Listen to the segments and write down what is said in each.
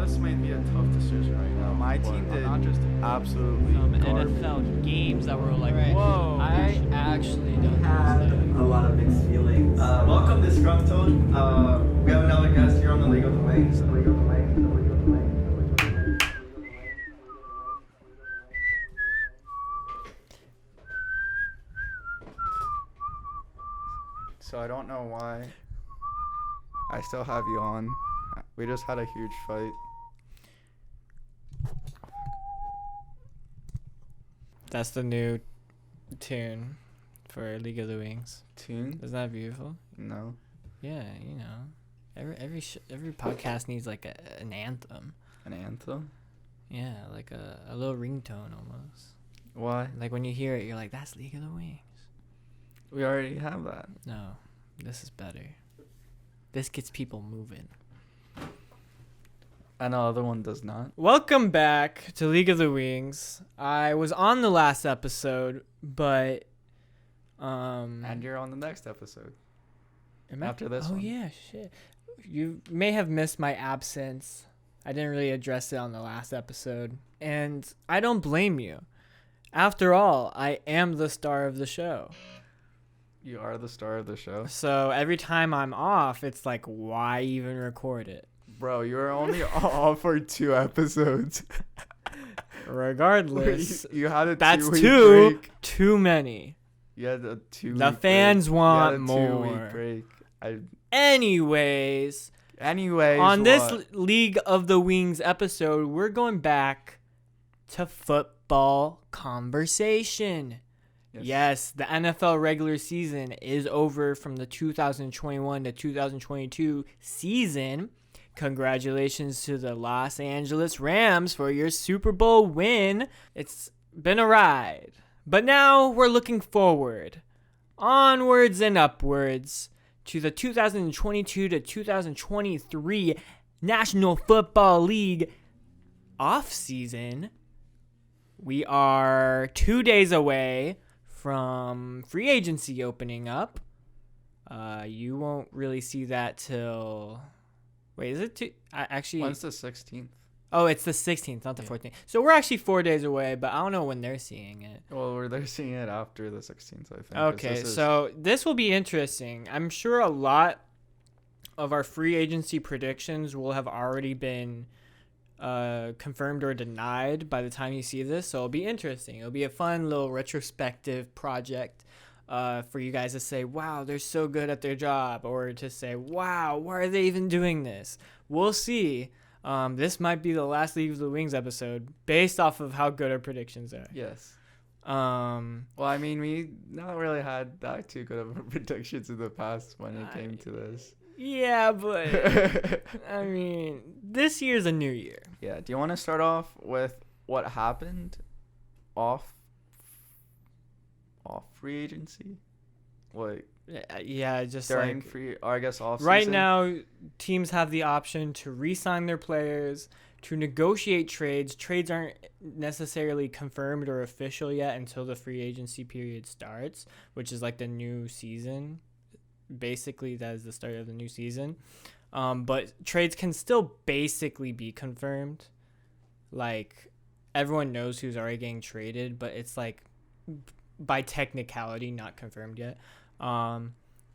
this might be a tough decision right now. My team did absolutely NFL games that were like, Right. whoa. I actually don't Had understand. a lot of mixed feelings. Welcome, Disgruntled. We have another guest here on the League of the Wings. So I don't know why I still have you on. We just had a huge fight. That's the new tune for League of the Wings. Tune? Isn't that beautiful? No. Yeah, you know. Every podcast needs like an anthem. An anthem? Yeah, like a little ringtone almost. Why? Like when you hear it, you're like, that's League of the Wings. We already have that. No, this is better. This gets people moving. And the other one does not. Welcome back to League of the Wings. I was on the last episode, but And you're on the next episode. After this one. one. Oh yeah, shit. You may have missed my absence. I didn't really address it on the last episode, and I don't blame you. After all, I am the star of the show. You are the star of the show. So every time I'm off, it's like, why even record it? Bro, you were only off for 2 episodes. Regardless, you had a that's 2-week two break. too many. You had a 2-week The fans break. want You had a more. 2-week break. Anyways, on this League of the Wings episode, we're going back to football conversation. Yes, the NFL regular season is over from the 2021 to 2022 season. Congratulations to the Los Angeles Rams for your Super Bowl win. It's been a ride. But now we're looking forward, onwards and upwards, to the 2022 to 2023 National Football League off-season. We are 2 days away from free agency opening up. You won't really see that till... Wait, is it actually... When's the 16th? Oh, it's the 16th, not the 14th. So we're actually 4 days away, but I don't know when they're seeing it. Well, they're seeing it after the 16th, I think. Okay, so this will be interesting. I'm sure a lot of our free agency predictions will have already been confirmed or denied by the time you see this, so it'll be interesting. It'll be a fun little retrospective project for you guys to say, wow, they're so good at their job, or to say, wow, why are they even doing this? We'll see. This might be the last League of the Wings episode based off of how good our predictions are. Yes. Well, I mean, we not really had that too good of predictions in the past when it came to this. Yeah, but I mean, this year's a new year. Yeah. Do you want to start off with what happened off free agency? Like Yeah, just during like free, or I guess off right season? now, teams have the option to re-sign their players, to negotiate trades. Trades aren't necessarily confirmed or official yet until the free agency period starts, which is like the new season. Basically, that is the start of the new season. But trades can still basically be confirmed. Like, everyone knows who's already getting traded, but it's like by technicality not confirmed yet.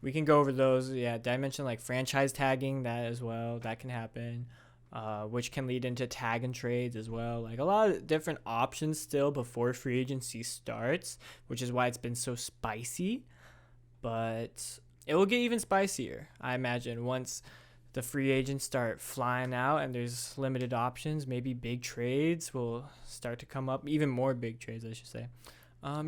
We can go over those. Yeah, did I mention like franchise tagging? That as well. That can happen, which can lead into tag and trades as well. Like a lot of different options still before free agency starts, which is why it's been so spicy. But it will get even spicier, I imagine, once the free agents start flying out and there's limited options. Maybe big trades will start to come up. Even more big trades, I should say.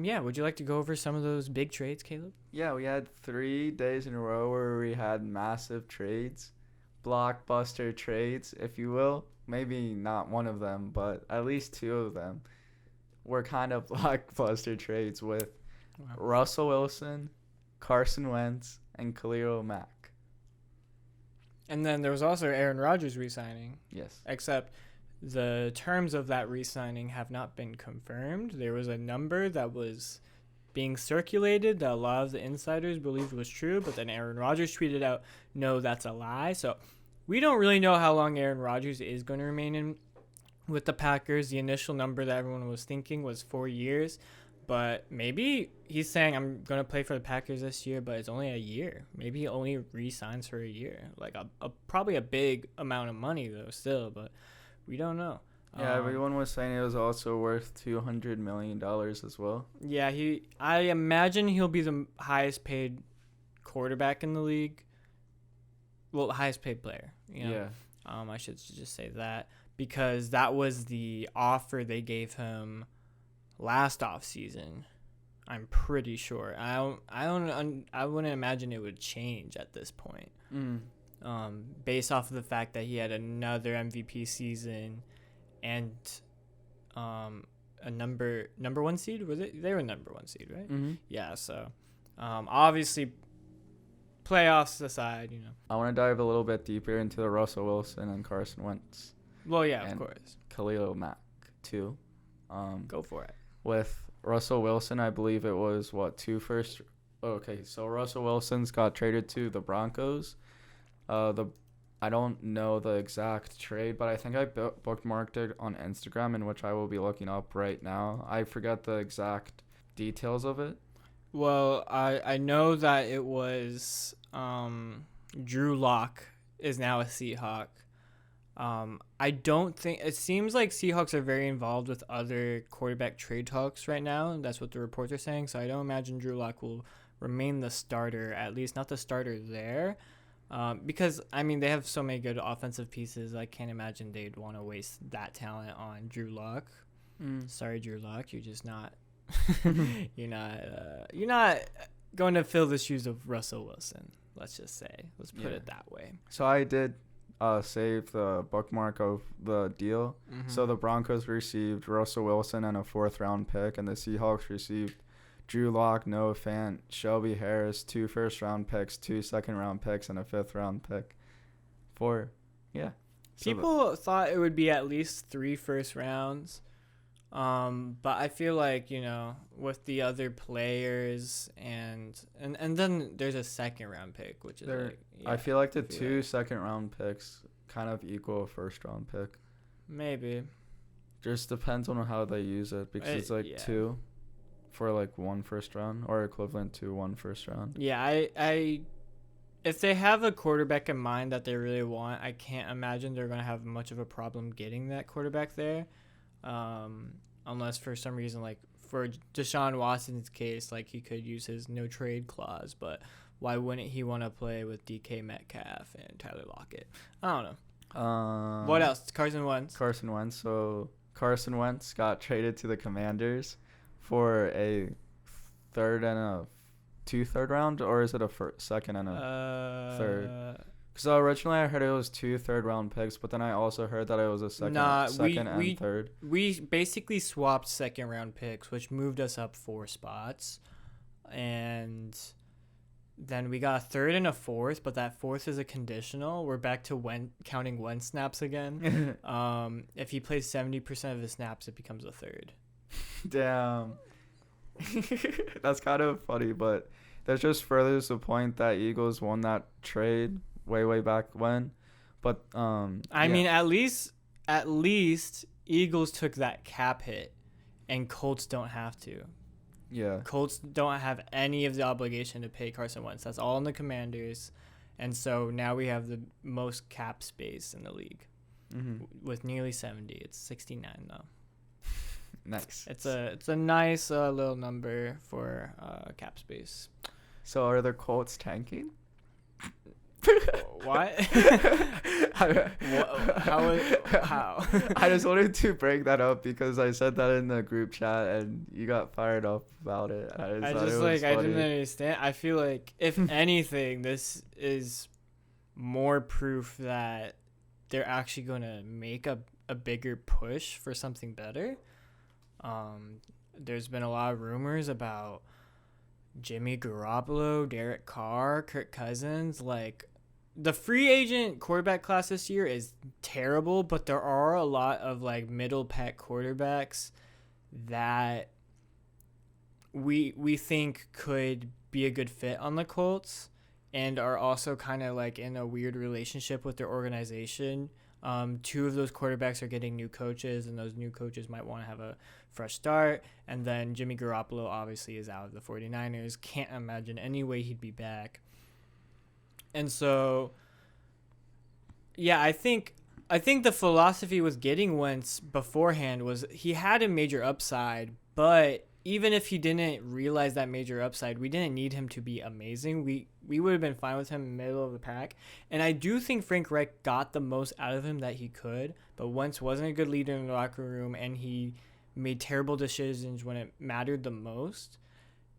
Yeah, would you like to go over some of those big trades, Caleb? Yeah, we had 3 days in a row where we had massive trades, blockbuster trades, if you will. Maybe not one of them, but at least 2 of them were kind of blockbuster trades with Russell Wilson, Carson Wentz, and Khalil Mack. And then there was also Aaron Rodgers re-signing. Yes. Except the terms of that re-signing have not been confirmed. There was a number that was being circulated that a lot of the insiders believed was true, but then Aaron Rodgers tweeted out, no, that's a lie. So we don't really know how long Aaron Rodgers is going to remain in with the Packers. The initial number that everyone was thinking was 4 years, but maybe he's saying I'm going to play for the Packers this year, but it's only a year. Maybe he only re-signs for a year, like probably a big amount of money though still, but we don't know. Yeah, everyone was saying it was also worth $200 million as well. Yeah, I imagine he'll be the highest paid quarterback in the league. Well, highest paid player. You know? Yeah. I should just say that because that was the offer they gave him last offseason. I'm pretty sure. I wouldn't imagine it would change at this point. Based off of the fact that he had another MVP season and a number one seed, was it? They were number one seed, right? Mm-hmm. Yeah, so obviously playoffs aside, you know. I want to dive a little bit deeper into the Russell Wilson and Carson Wentz. Well, yeah, and of course. Khalil Mack too. Go for it. With Russell Wilson, I believe it was okay, so Russell Wilson's got traded to the Broncos. I don't know the exact trade, but I think I bookmarked it on Instagram, in which I will be looking up right now. I forget the exact details of it. Well, I know that it was Drew Lock is now a Seahawk. I don't think it seems like Seahawks are very involved with other quarterback trade talks right now. That's what the reports are saying. So I don't imagine Drew Lock will remain the starter, at least not the starter there. Because, I mean, they have so many good offensive pieces. I can't imagine they'd want to waste that talent on Drew Lock. Sorry, Drew Lock, you're just not. you're not going to fill the shoes of Russell Wilson. Let's just say. Let's put it that way. So I did save the bookmark of the deal. Mm-hmm. So the Broncos received Russell Wilson and a 4th-round pick, and the Seahawks received Drew Lock, Noah Fant, Shelby Harris, 2 first-round picks, 2 second-round picks, and a 5th-round pick. People thought it would be at least 3 first rounds. But I feel like, you know, with the other players and then there's a 2nd-round pick, which is I feel like the 2 second-round picks kind of equal a 1st-round pick. Maybe. Just depends on how they use it, because it's like 2 for like 1 first round, or equivalent to 1 first round. Yeah, I if they have a quarterback in mind that they really want, I can't imagine they're going to have much of a problem getting that quarterback there. Unless for some reason, like for Deshaun Watson's case, like he could use his no trade clause, but why wouldn't he want to play with DK Metcalf and Tyler Lockett? I don't know. What else? Carson Wentz. So Carson Wentz got traded to the Commanders for a 3rd and a 2 third round, or is it a 2nd and a 3rd? Because originally I heard it was 2 third-round picks, but then I also heard that it was a second and 3rd. We basically swapped 2nd-round picks, which moved us up 4 spots, and then we got a 3rd and a 4th, but that 4th is a conditional. We're back to counting Wentz snaps again. If he plays 70% of his snaps, it becomes a 3rd. Damn. That's kind of funny, but that just furthers the point that Eagles won that trade way back when. But I mean, at least Eagles took that cap hit, and Colts don't have to. Yeah. Colts don't have any of the obligation to pay Carson Wentz. That's all in the Commanders, and so now we have the most cap space in the league, with nearly 70. It's 69 though. Nice. It's a nice little number for cap space. So are the Colts tanking? What? How? I just wanted to bring that up because I said that in the group chat and you got fired up about it. I didn't understand. I feel like if anything, this is more proof that they're actually going to make a bigger push for something better. There's been a lot of rumors about Jimmy Garoppolo, Derek Carr, Kirk Cousins. Like, the free agent quarterback class this year is terrible, but there are a lot of like middle pack quarterbacks that we think could be a good fit on the Colts. and are also kind of like in a weird relationship with their organization. Two of those quarterbacks are getting new coaches, and those new coaches might want to have a fresh start. And then Jimmy Garoppolo obviously is out of the 49ers. Can't imagine any way he'd be back. And so, yeah, I think the philosophy was getting Wentz beforehand was he had a major upside, but even if he didn't realize that major upside, we didn't need him to be amazing. We would have been fine with him middle of the pack. And I do think Frank Reich got the most out of him that he could, but Wentz wasn't a good leader in the locker room, and he made terrible decisions when it mattered the most.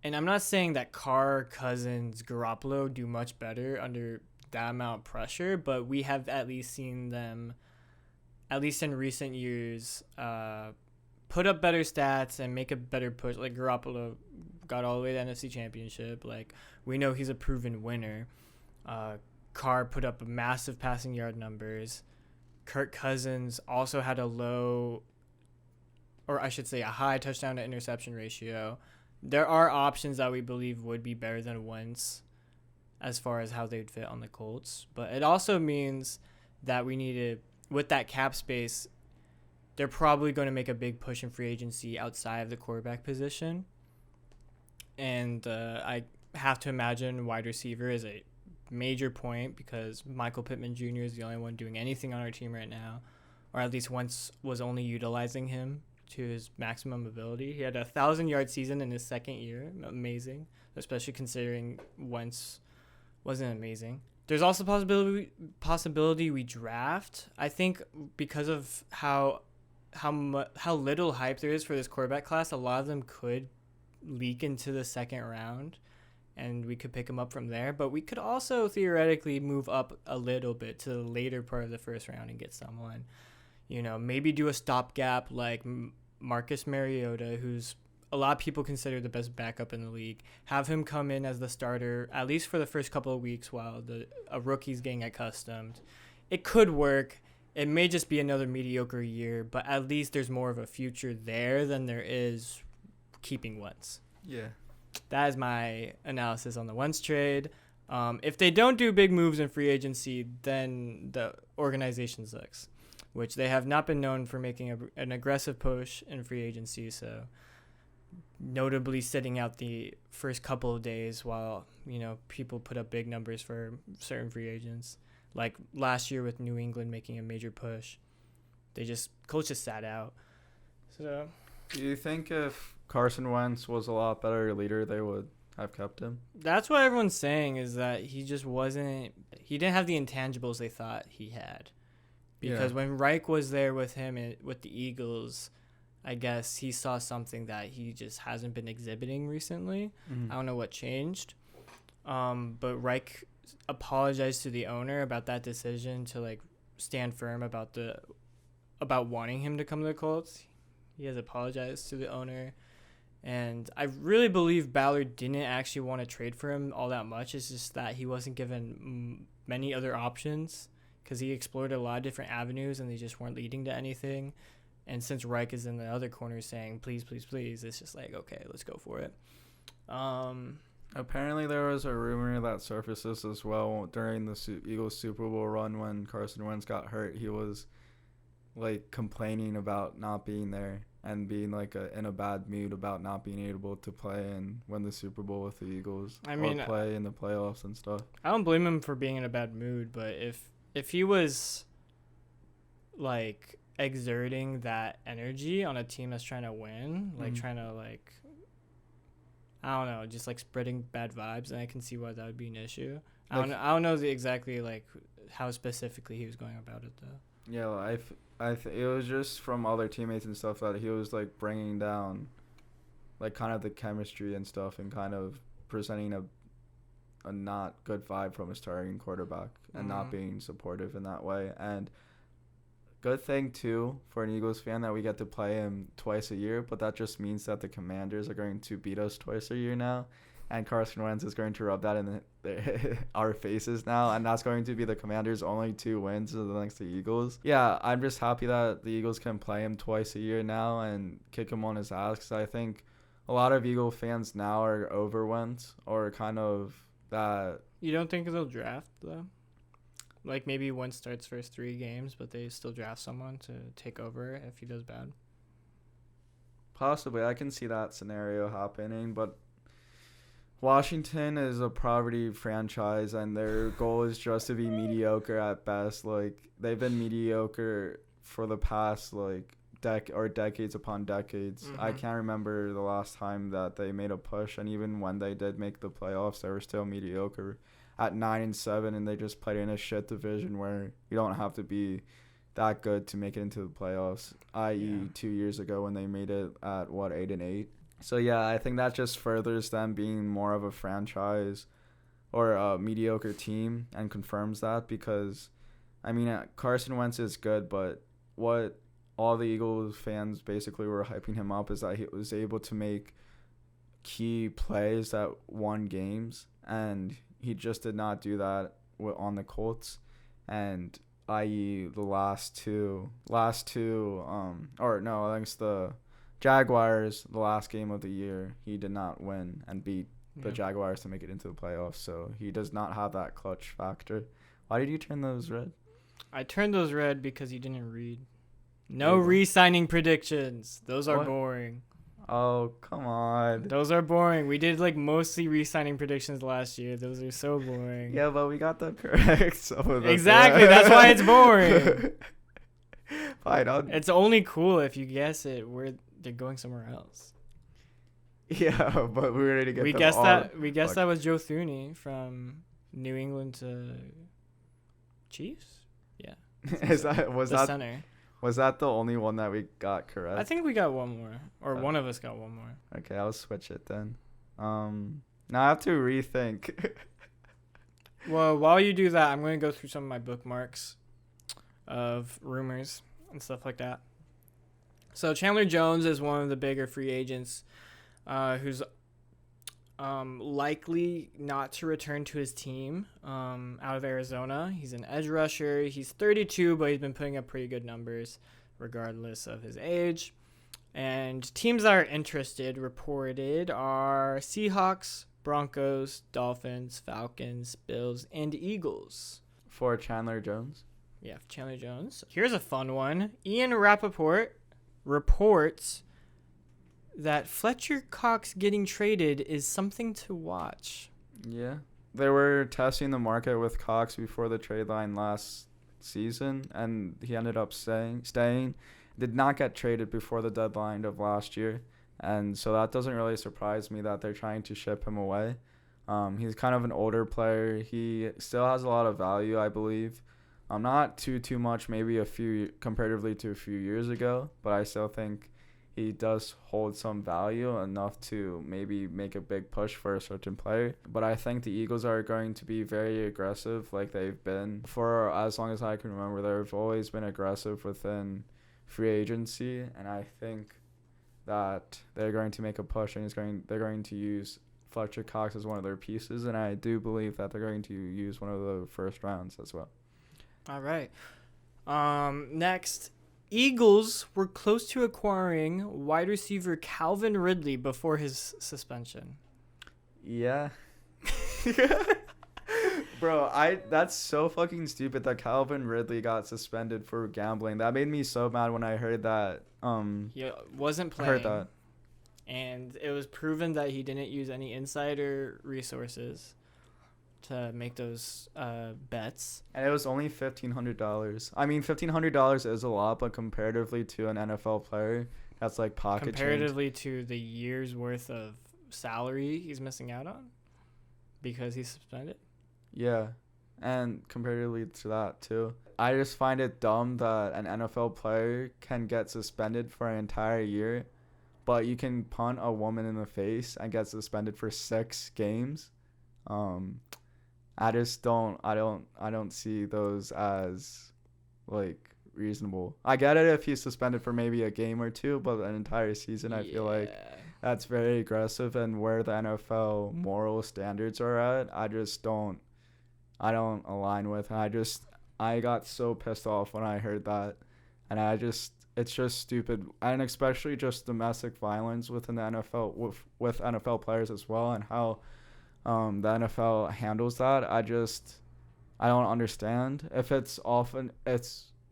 And I'm not saying that Carr, Cousins, Garoppolo do much better under that amount of pressure, but we have at least seen them, at least in recent years, put up better stats and make a better push. Like Garoppolo got all the way to the NFC Championship. Like, we know he's a proven winner. Carr put up massive passing yard numbers. Kirk Cousins also had a high touchdown to interception ratio. There are options that we believe would be better than Wentz as far as how they'd fit on the Colts. But it also means that we need to, with that cap space, they're probably going to make a big push in free agency outside of the quarterback position. And I have to imagine wide receiver is a major point because Michael Pittman Jr. is the only one doing anything on our team right now, or at least Wentz was only utilizing him to his maximum ability. He had a 1,000-yard season in his second year. Amazing, especially considering Wentz wasn't amazing. There's also possibility we draft. I think because of how little hype there is for this quarterback class, a lot of them could leak into the second round, and we could pick them up from there. But we could also theoretically move up a little bit to the later part of the first round and get someone, maybe do a stopgap like Marcus Mariota, who's a lot of people consider the best backup in the league. Have him come in as the starter, at least for the first couple of weeks while a rookie's getting accustomed. It could work. It may just be another mediocre year, but at least there's more of a future there than there is keeping Wentz. Yeah. That is my analysis on the Wentz trade. If they don't do big moves in free agency, then the organization sucks, which they have not been known for making an aggressive push in free agency. So notably sitting out the first couple of days while, people put up big numbers for certain free agents. Like last year with New England making a major push. Colts just sat out. So do you think if Carson Wentz was a lot better leader, they would have kept him? That's what everyone's saying, is that he didn't have the intangibles they thought he had. Because when Reich was there with him with the Eagles, I guess he saw something that he just hasn't been exhibiting recently. Mm-hmm. I don't know what changed. But Reich apologized to the owner about that decision to stand firm about wanting him to come to the Colts. He has apologized to the owner. And I really believe Ballard didn't actually want to trade for him all that much. It's just that he wasn't given many other options because he explored a lot of different avenues and they just weren't leading to anything. And since Reich is in the other corner saying, please, please, please, it's just okay, let's go for it. Apparently there was a rumor that surfaces as well during the Eagles Super Bowl run when Carson Wentz got hurt. He was complaining about not being there and being in a bad mood about not being able to play and win the Super Bowl with the Eagles. Or play in the playoffs and stuff. I don't blame him for being in a bad mood, but if he was exerting that energy on a team that's trying to win, trying to I don't know, just spreading bad vibes, and I can see why that would be an issue. I don't know exactly how specifically he was going about it though. Yeah, it was just from other teammates and stuff that he was bringing down, kind of the chemistry and stuff, and kind of presenting a not good vibe from his starting quarterback and not being supportive in that way. And good thing too for an Eagles fan that we get to play him twice a year, but that just means that the Commanders are going to beat us twice a year now, and Carson Wentz is going to rub that in our faces now, and that's going to be the Commanders' only 2 wins against the Eagles. Yeah, I'm just happy that the Eagles can play him twice a year now and kick him on his ass, because I think a lot of Eagle fans now are over Wentz, or kind of that You don't think they'll draft, though? Like, maybe Wentz starts first 3 games, but they still draft someone to take over if he does bad? Possibly. I can see that scenario happening, but Washington is a poverty franchise, and their goal is just to be mediocre at best. Like, they've been mediocre for the past, like, decades upon decades. I can't remember the last time that they made a push, and even when they did make the playoffs, they were still mediocre at 9-7, and they just played in a shit division where you don't have to be that good to make it into the playoffs, i.e. 2 years ago when they made it at 8-8. So yeah, I think that just furthers them being more of a franchise or a mediocre team and confirms that, because I mean, Carson Wentz is good, but what all the Eagles fans basically were hyping him up is that he was able to make key plays that won games, and he just did not do that on the Colts, and i.e. the last two against the Jaguars, the last game of the year, he did not win and beat the Jaguars to make it into the playoffs, so he does not have that clutch factor. Why did you turn those red? I turned those red because you didn't read. No re-signing predictions. Those are boring. Oh, come on. Those are boring. We did like mostly re-signing predictions last year. Those are so boring. Yeah, but we got them correct. Some of them. Exactly. That's why it's boring. Fine. It's only cool if you guess it where they're going somewhere else. Yeah, but we were ready to get. We guessed that was Joe Thuney from New England to Chiefs. Yeah. Center. Was that the only one that we got correct? I think we got one more, or one of us got one more. Okay, I'll switch it then. Now I have to rethink. Well, while you do that, I'm going to go through some of my bookmarks of rumors and stuff like that. So Chandler Jones is one of the bigger free agents who's likely not to return to his team out of Arizona. He's an edge rusher. He's 32, but he's been putting up pretty good numbers regardless of his age. And teams that are interested reported are Seahawks, Broncos, Dolphins, Falcons, Bills, and Eagles. For Chandler Jones? Yeah, Chandler Jones. Here's a fun one. Ian Rappaport reports that Fletcher Cox getting traded is something to watch. Yeah. They were testing the market with Cox before the trade line last season, and he ended up staying. Did not get traded before the deadline of last year, and so that doesn't really surprise me that they're trying to ship him away. He's kind of an older player. He still has a lot of value, I believe. Not too much, maybe comparatively to a few years ago, but I still think he does hold some value enough to maybe make a big push for a certain player. But I think the Eagles are going to be very aggressive like they've been for as long as I can remember. They've always been aggressive within free agency, and I think that they're going to make a push, and they're going to use Fletcher Cox as one of their pieces, and I do believe that they're going to use one of the first rounds as well. All right. Next, Eagles were close to acquiring wide receiver Calvin Ridley before his suspension. Yeah. Bro, that's so fucking stupid that Calvin Ridley got suspended for gambling. That made me so mad when I heard that. He wasn't playing. Heard that. And it was proven that he didn't use any insider resources to make those bets. And it was only $1,500. I mean, $1,500 is a lot, but comparatively to an NFL player, that's like pocket change. Comparatively to the year's worth of salary he's missing out on because he's suspended. Yeah, and comparatively to that too. I just find it dumb that an NFL player can get suspended for an entire year, but you can punt a woman in the face and get suspended for 6 games. I don't see those as like reasonable. I get it if he's suspended for maybe a game or two, but an entire season, I feel like that's very aggressive, and where the NFL moral standards are at, I don't align with. And I got so pissed off when I heard that, and it's just stupid, and especially just domestic violence within the NFL with NFL players as well, and how the NFL handles that. I don't understand. If it's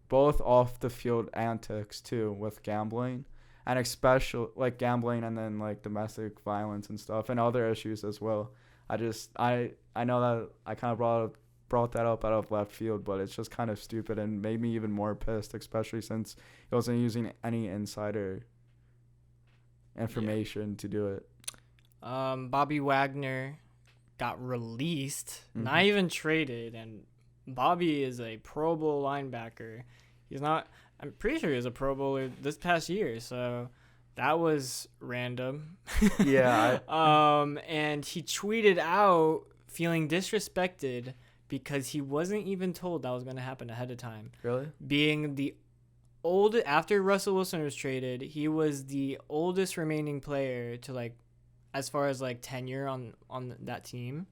both off the field antics too, with gambling, and especially like gambling and then like domestic violence and stuff and other issues as well. I know that I kind of brought that up out of left field, but it's just kind of stupid and made me even more pissed, especially since he wasn't using any insider information to do it. Bobby Wagner got released, not even traded, and Bobby is a Pro Bowl linebacker. I'm pretty sure he was a Pro Bowler this past year, so that was random. Yeah. And he tweeted out feeling disrespected because he wasn't even told that was going to happen ahead of time. Really? Being after Russell Wilson was traded, he was the oldest remaining player to, like, as far as like tenure on that team.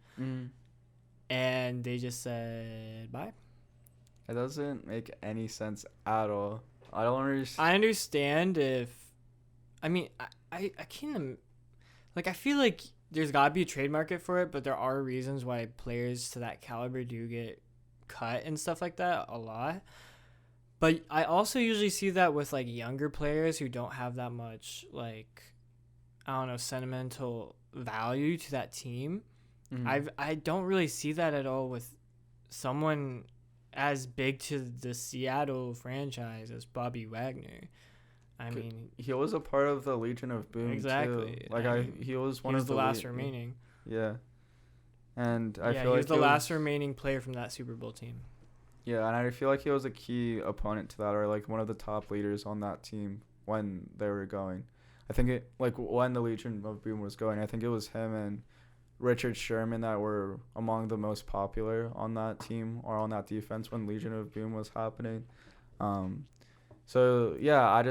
And they just said bye. It doesn't make any sense at all. I don't understand. I understand I can't, like, I feel like there's got to be a trade market for it, but there are reasons why players to that caliber do get cut and stuff like that a lot. But I also usually see that with, like, younger players who don't have that much, like, I don't know, sentimental value to that team. I don't really see that at all with someone as big to the Seattle franchise as Bobby Wagner. I mean, he was a part of the Legion of Boom exactly. too. Like he was one of the last remaining. Yeah, and I feel he like was the last remaining player from that Super Bowl team. Yeah, and I feel like he was a key opponent to that, or like one of the top leaders on that team when they were going. I think when the Legion of Boom was going, I think it was him and Richard Sherman that were among the most popular on that team or on that defense when Legion of Boom was happening. So yeah,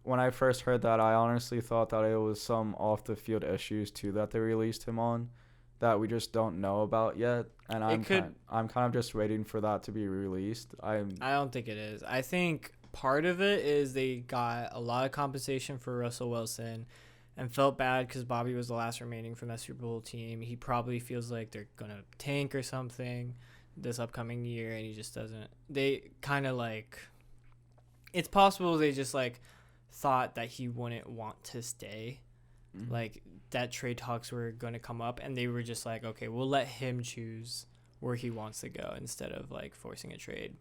when I first heard that, I honestly thought that it was some off the field issues too that they released him on that we just don't know about yet, and I'm kind of just waiting for that to be released. I don't think it is. I think part of it is they got a lot of compensation for Russell Wilson and felt bad because Bobby was the last remaining from that Super Bowl team. He probably feels like they're going to tank or something this upcoming year, and he just doesn't. They kind of like, it's possible they just like thought that he wouldn't want to stay. Like that trade talks were going to come up, and they were just like, okay, we'll let him choose where he wants to go instead of like forcing a trade,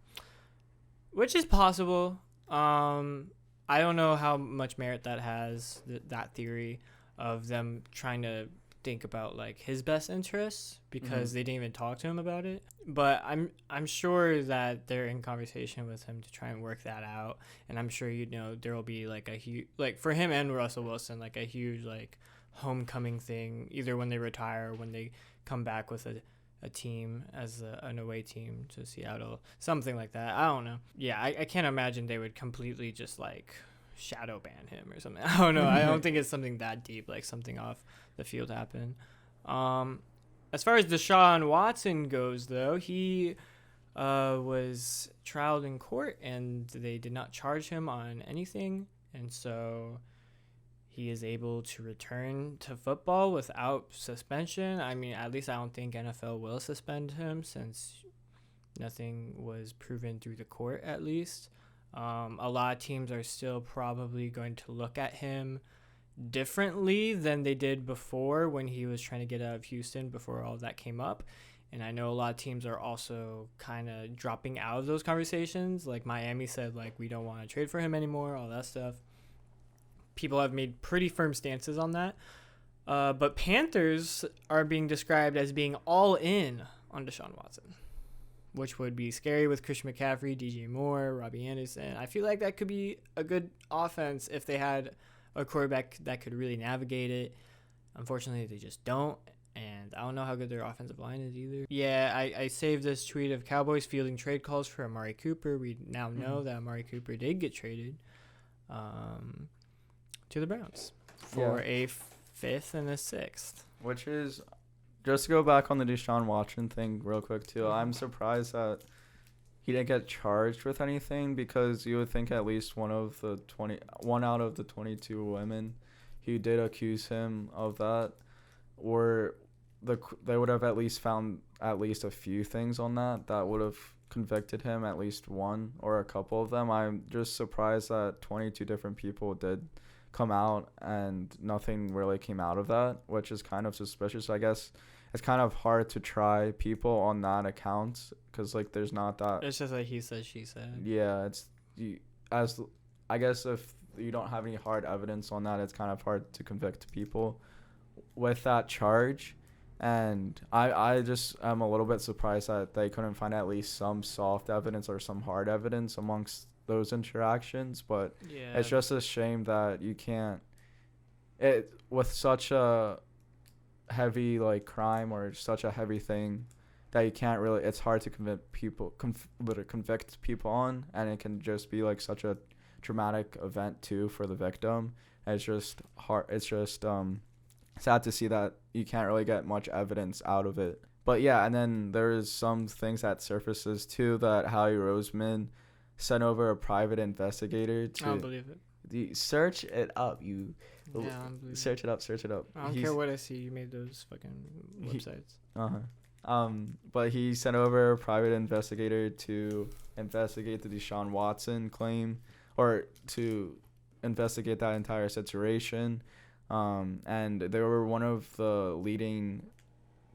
which is possible. I don't know how much merit that has, that theory of them trying to think about like his best interests because they didn't even talk to him about it. But I'm sure that they're in conversation with him to try and work that out. And I'm sure there will be like a huge, like for him and Russell Wilson, like a huge like homecoming thing, either when they retire or when they come back with a team as an away team to Seattle, something like that. I don't know. Yeah, I can't imagine they would completely just like shadow ban him or something. I don't know. I don't think it's something that deep, like something off the field happened. As far as Deshaun Watson goes, though, he was trialed in court and they did not charge him on anything, and so he is able to return to football without suspension. I mean, at least I don't think NFL will suspend him since nothing was proven through the court, at least. A lot of teams are still probably going to look at him differently than they did before when he was trying to get out of Houston before all of that came up. And I know a lot of teams are also kind of dropping out of those conversations. Like Miami said, like, we don't want to trade for him anymore, all that stuff. People have made pretty firm stances on that. But Panthers are being described as being all in on Deshaun Watson, which would be scary with Christian McCaffrey, DJ Moore, Robbie Anderson. I feel like that could be a good offense if they had a quarterback that could really navigate it. Unfortunately, they just don't, and I don't know how good their offensive line is either. Yeah, I saved this tweet of Cowboys fielding trade calls for Amari Cooper. We now know that Amari Cooper did get traded to the Browns for a 5th and a 6th. Which is, just to go back on the Deshaun Watson thing real quick too, I'm surprised that he didn't get charged with anything, because you would think at least one out of the 22 women who did accuse him of that were they would have at least found at least a few things on that would have convicted him, at least one or a couple of them. I'm just surprised that 22 different people did come out and nothing really came out of that, which is kind of suspicious. I guess it's kind of hard to try people on that account because like there's not that. It's just like he said, she said. Yeah, I guess if you don't have any hard evidence on that, it's kind of hard to convict people with that charge. And I just am a little bit surprised that they couldn't find at least some soft evidence or some hard evidence amongst those interactions. But Yeah. it's just a shame that you can't, it with such a heavy like crime or such a heavy thing that you can't really, it's hard to convict people on, and it can just be like such a traumatic event too for the victim. And it's just hard. It's just sad to see that you can't really get much evidence out of it. But yeah, and then there's some things that surfaces too that Howie Roseman sent over a private investigator to. I don't believe it. Search it up. You Yeah, I don't believe search it up. I don't care what I see. You made those fucking websites. But he sent over a private investigator to investigate the Deshaun Watson claim, or to investigate that entire situation. And they were one of the leading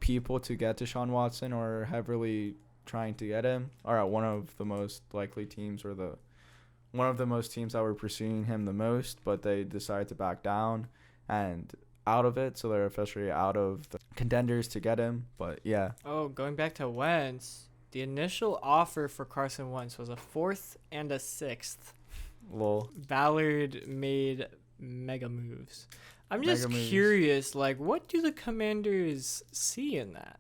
people to get Deshaun Watson, or heavily trying to get him, or one of the most likely teams, or one of the most teams that were pursuing him the most, but they decided to back down and out of it, so they're officially out of the contenders to get him. But yeah. Oh, going back to Wentz, the initial offer for Carson Wentz was a 4th and a 6th. Lol. Ballard made mega moves. I'm just Mega moves. curious, like, what do the Commanders see in that?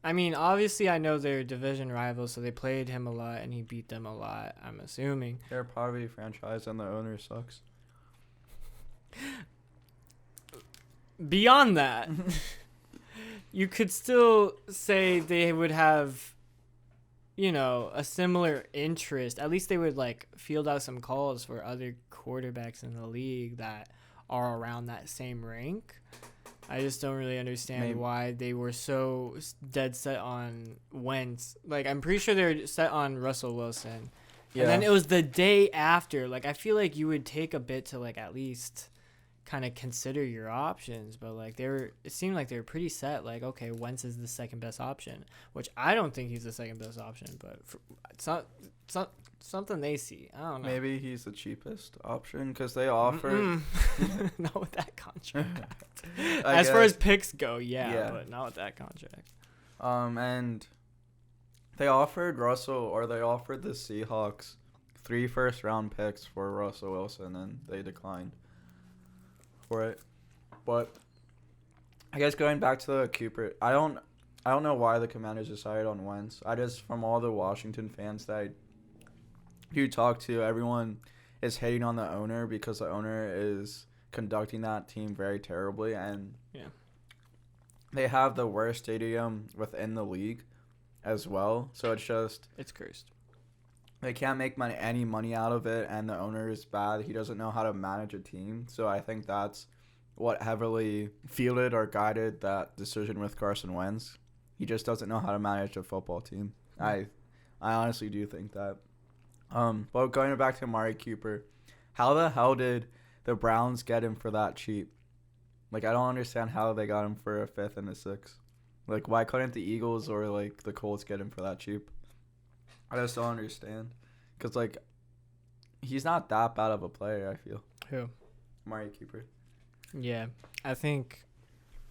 I mean, obviously, I know they're division rivals, so they played him a lot, and he beat them a lot, I'm assuming. They're probably a franchise, and the owner sucks. Beyond that, you could still say they would have, you know, a similar interest. At least they would, like, field out some calls for other quarterbacks in the league that are around that same rank. I just don't really understand why they were so dead set on Wentz. Like, I'm pretty sure they're set on Russell Wilson. Yeah. And then it was the day after. Like, I feel like you would take a bit to, like, at least kind of consider your options. But, like, it seemed like they were pretty set. Like, okay, Wentz is the second best option, which I don't think he's the second best option. But it's not something they see. I don't know. Maybe he's the cheapest option because they offer. Not with that contract. I As far guess. as picks go, yeah, but not with that contract. And they offered the Seahawks 3 first-round picks for Russell Wilson, and they declined for it. But I guess going back to the Cooper, I don't know why the Commanders decided on Wentz. From all the Washington fans that you talk to, everyone is hating on the owner because the owner is conducting that team very terribly, and they have the worst stadium within the league as well. So it's cursed. They can't make any money out of it, and the owner is bad. He doesn't know how to manage a team. So I think that's what heavily fielded or guided that decision with Carson Wentz. He just doesn't know how to manage a football team. I honestly do think that. But going back to Amari Cooper, how the hell did the Browns get him for that cheap? Like, I don't understand how they got him for a 5th and a 6th. Like, why couldn't the Eagles or, like, the Colts get him for that cheap? I just don't understand. Because, like, he's not that bad of a player, I feel. Who? Amari Cooper. Yeah, I think,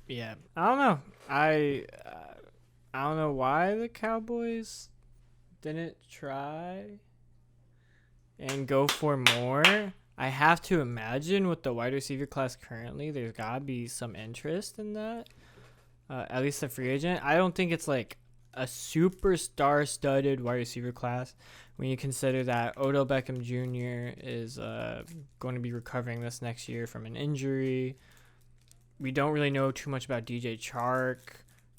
I don't know. I don't know why the Cowboys didn't try and go for more. I have to imagine with the wide receiver class currently, there's got to be some interest in that. At least the free agent. I don't think it's like a superstar studded wide receiver class when you consider that Odell Beckham Jr. is going to be recovering this next year from an injury. We don't really know too much about DJ Chark,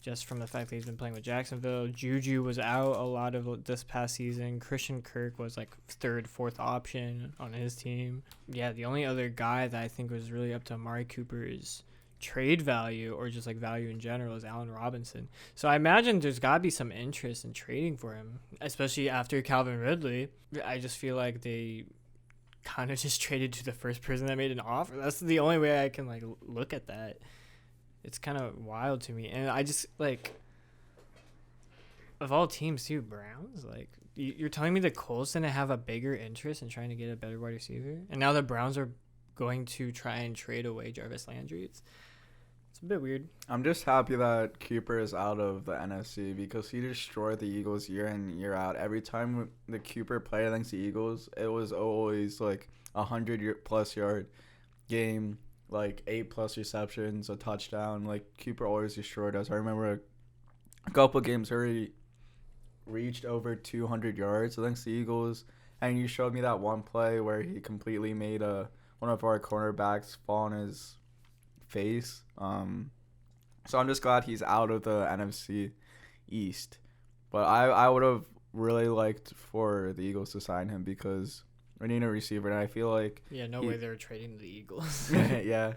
just from the fact that he's been playing with Jacksonville. Juju was out a lot of this past season. Christian Kirk was like 3rd, 4th option on his team. Yeah, the only other guy that I think was really up to Amari Cooper is trade value or just like value in general is Allen Robinson. So I imagine there's got to be some interest in trading for him, especially after Calvin Ridley. I just feel like they kind of just traded to the first person that made an offer. That's the only way I can like look at that. It's kind of wild to me. And I just like, of all teams too, Browns, like you're telling me the Colts didn't have a bigger interest in trying to get a better wide receiver, and now the Browns are going to try and trade away Jarvis Landry. It's a bit weird. I'm just happy that Cooper is out of the NFC because he destroyed the Eagles year in, year out. Every time the Cooper played against the Eagles, it was always like 100+ yard game, like 8+ receptions, a touchdown. Like Cooper always destroyed us. I remember a couple games where he reached over 200 yards against the Eagles, and you showed me that one play where he completely made one of our cornerbacks fall on his face. So I'm just glad he's out of the NFC East. But I would have really liked for the Eagles to sign him because we need a receiver, and I feel like no way they're trading the Eagles. yeah,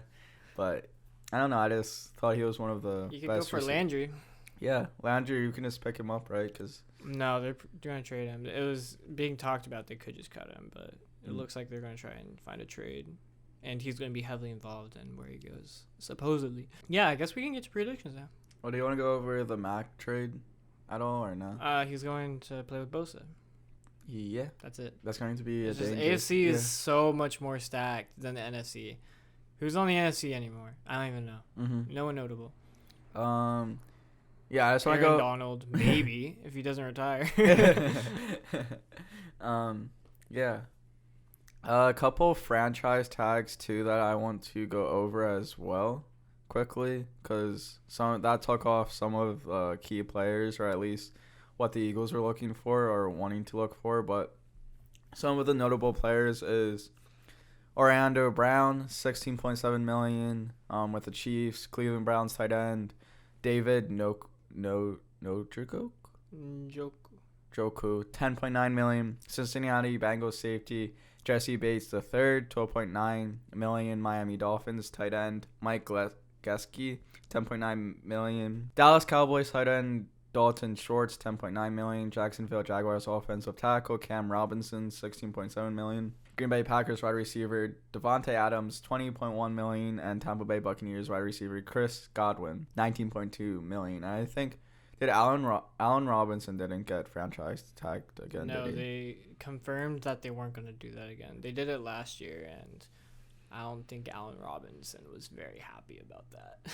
but I don't know. I just thought he was one of the You could best go for Landry. Yeah, Landry, you can just pick him up, right? Cause No, they're going to trade him. It was being talked about they could just cut him, but it looks like they're going to try and find a trade. And he's going to be heavily involved in where he goes, supposedly. Yeah, I guess we can get to predictions now. Well, do you want to go over the Mack trade at all or no? He's going to play with Bosa. Yeah. That's it. That's going to be It's a just dangerous. AFC is so much more stacked than the NFC. Who's on the NFC anymore? I don't even know. Mm-hmm. No one notable. Yeah, I just want to Aaron go. Donald, maybe, if he doesn't retire. Yeah. A couple franchise tags too that I want to go over as well quickly because that took off some of key players, or at least what the Eagles were looking for or wanting to look for. But some of the notable players is Orlando Brown, $16.7 million with the Chiefs. Cleveland Browns tight end David Njoku, $10.9 million. Cincinnati Bengals safety Jesse Bates III, $12.9 million. Miami Dolphins tight end Mike Gesicki, $10.9 million. Dallas Cowboys tight end Dalton Schwartz, $10.9 million. Jacksonville Jaguars offensive tackle Cam Robinson, $16.7 million. Green Bay Packers wide receiver Devontae Adams, $20.1 million, and Tampa Bay Buccaneers wide receiver Chris Godwin, $19.2 million. And I think Allen Robinson didn't get franchise tagged again. No, did he? they confirmed that they weren't going to do that again. They did it last year, and I don't think Allen Robinson was very happy about that.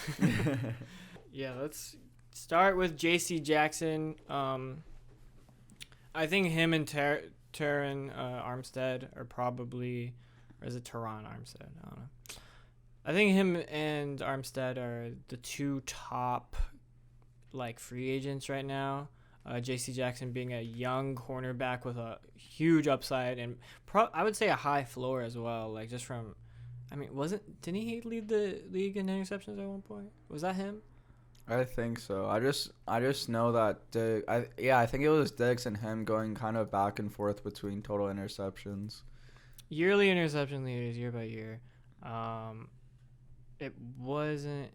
Yeah, let's start with J.C. Jackson. I think him and Tyran Armstead are probably, or is it Tyran Armstead? I don't know. I think him and Armstead are the two top free agents right now. J.C. Jackson being a young cornerback with a huge upside and I would say a high floor as well. Didn't he lead the league in interceptions at one point? Was that him? I think so. I just know that I think it was Diggs and him going kind of back and forth between total interceptions. Yearly interception leaders year by year. It wasn't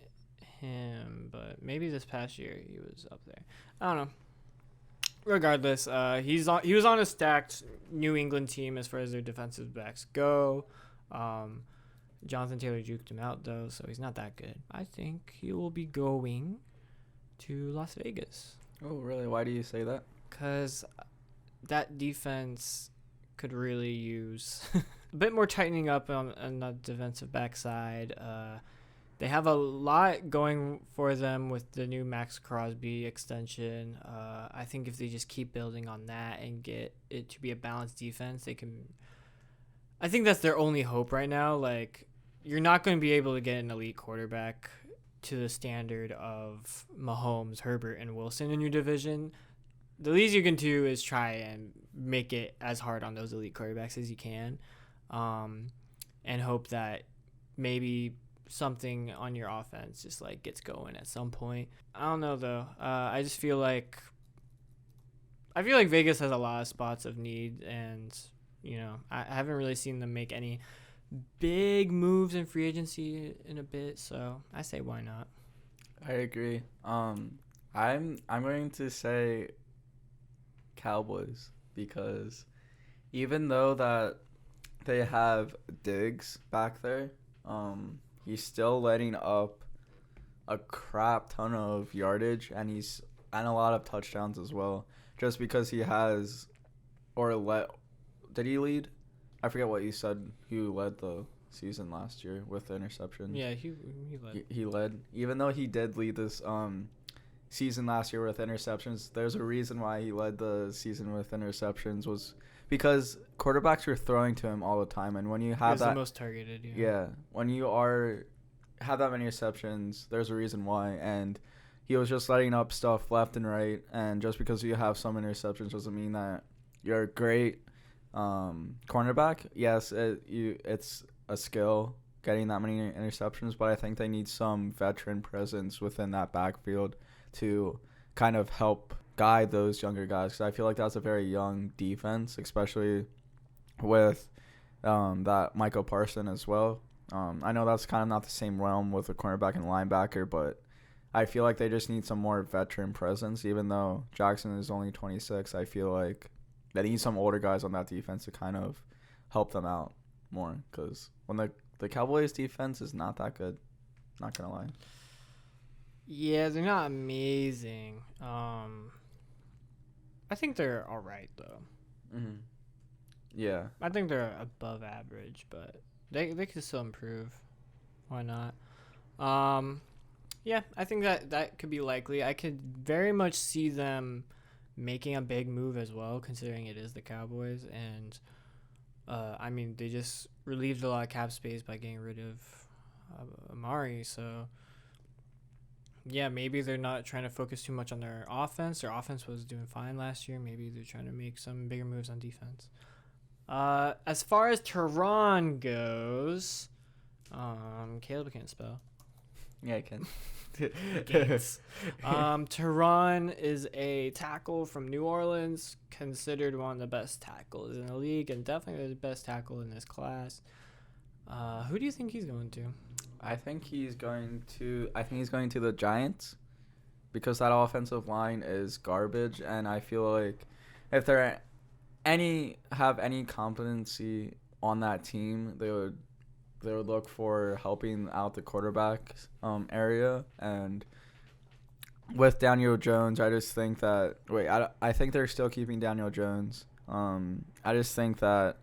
him, but maybe this past year he was up there. I don't know. Regardless, he was on a stacked New England team as far as their defensive backs go. Jonathan Taylor juked him out though, so he's not that good. I think he will be going to Las Vegas. Oh, really? Why do you say that? Because that defense could really use a bit more tightening up on the defensive backside. They have a lot going for them with the new Max Crosby extension. I think if they just keep building on that and get it to be a balanced defense, they can. I think that's their only hope right now. You're not going to be able to get an elite quarterback to the standard of Mahomes, Herbert, and Wilson in your division. The least you can do is try and make it as hard on those elite quarterbacks as you can, and hope that maybe something on your offense just gets going at some point. I don't know though. I just feel like Vegas has a lot of spots of need, and I haven't really seen them make any big moves in free agency in a bit, so I say why not. I agree. I'm going to say Cowboys because even though that they have Diggs back there, he's still letting up a crap ton of yardage and a lot of touchdowns as well. Just because he has, did he lead? I forget what you said. Who led the season last year with the interceptions? Yeah, he led. He led. Even though he did lead this season last year with interceptions, there's a reason why he led the season with interceptions was because quarterbacks were throwing to him all the time, and when you have the most targeted. Yeah, when you have that many interceptions, there's a reason why, and he was just letting up stuff left and right, and just because you have some interceptions doesn't mean that you're a great cornerback. Yes, it's a skill getting that many interceptions, but I think they need some veteran presence within that backfield to kind of help guide those younger guys, because I feel like that's a very young defense, especially with that Michael Parsons as well. I know that's kind of not the same realm with a cornerback and linebacker, but I feel like they just need some more veteran presence. Even though Jackson is only 26, I feel like they need some older guys on that defense to kind of help them out more, because when the Cowboys defense is not that good, not gonna lie. Yeah, they're not amazing. I think they're all right though. Mm-hmm. Yeah, I think they're above average, but they could still improve. Why not? Yeah, I think that could be likely. I could very much see them making a big move as well, considering it is the Cowboys, and I mean they just relieved a lot of cap space by getting rid of Amari, so yeah, maybe they're not trying to focus too much on their offense. Their offense was doing fine last year. Maybe they're trying to make some bigger moves on defense. As far as Tyran goes, Caleb can't spell. yeah, I can. Tyran is a tackle from New Orleans, considered one of the best tackles in the league, and definitely the best tackle in this class. Who do you think he's going to? I think he's going to the Giants, because that offensive line is garbage, and I feel like if there have any competency on that team, they would look for helping out the quarterback area. And with Daniel Jones, I just think that I think they're still keeping Daniel Jones. I just think that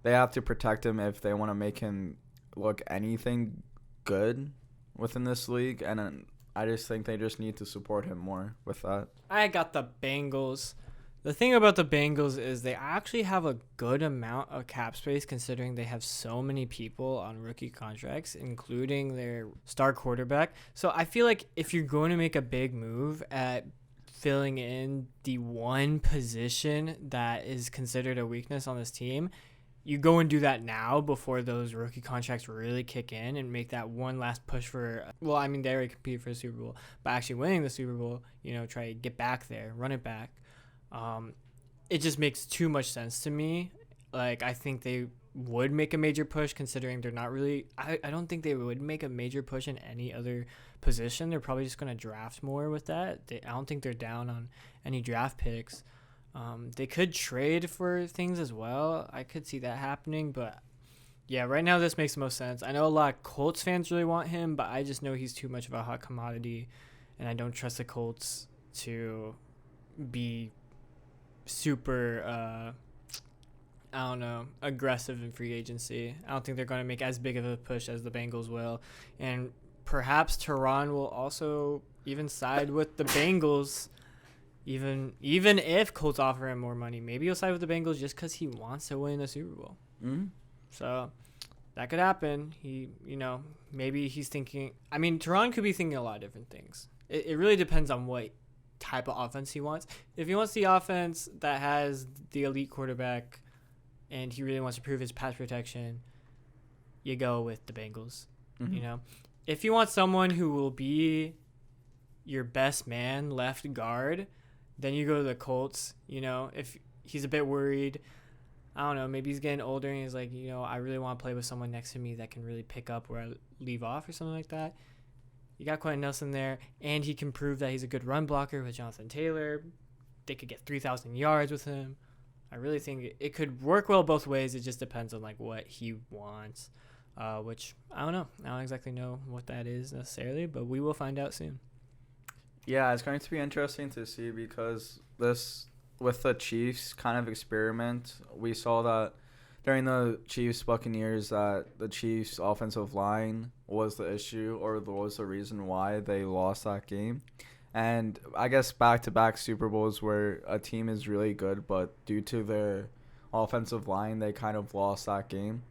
they have to protect him if they want to make him look anything good within this league, and I just think they just need to support him more with that. I got the Bengals. The thing about the Bengals is they actually have a good amount of cap space, considering they have so many people on rookie contracts, including their star quarterback. So I feel like if you're going to make a big move at filling in the one position that is considered a weakness on this team, you go and do that now before those rookie contracts really kick in and make that one last push for, well, I mean, they already competed for the Super Bowl, but actually winning the Super Bowl, try to get back there, run it back. It just makes too much sense to me. Like, I think they would make a major push, considering they're not really, I don't think they would make a major push in any other position. They're probably just going to draft more with that. I don't think they're down on any draft picks. They could trade for things as well. I could see that happening, but yeah, right now this makes the most sense. I know a lot of Colts fans really want him, but I just know he's too much of a hot commodity, and I don't trust the Colts to be super, aggressive in free agency. I don't think they're going to make as big of a push as the Bengals will, and perhaps Tyran will also even side with the Bengals. Even if Colts offer him more money, maybe he'll side with the Bengals just because he wants to win a Super Bowl. Mm-hmm. So that could happen. Maybe he's thinking. I mean, Tyran could be thinking a lot of different things. It really depends on what type of offense he wants. If he wants the offense that has the elite quarterback, and he really wants to prove his pass protection, you go with the Bengals. Mm-hmm. If you want someone who will be your best man left guard, then you go to the Colts. If he's a bit worried, I don't know, maybe he's getting older and he's like, I really want to play with someone next to me that can really pick up where I leave off or something like that. You got Quentin Nelson there, and he can prove that he's a good run blocker with Jonathan Taylor. They could get 3,000 yards with him. I really think it could work well both ways. It just depends on what he wants, which I don't know. I don't exactly know what that is necessarily, but we will find out soon. Yeah, it's going to be interesting to see because with the Chiefs kind of experiment, we saw that during the Chiefs-Buccaneers that the Chiefs' offensive line was the issue or was the reason why they lost that game. And I guess back-to-back Super Bowls where a team is really good, but due to their offensive line, they kind of lost that game.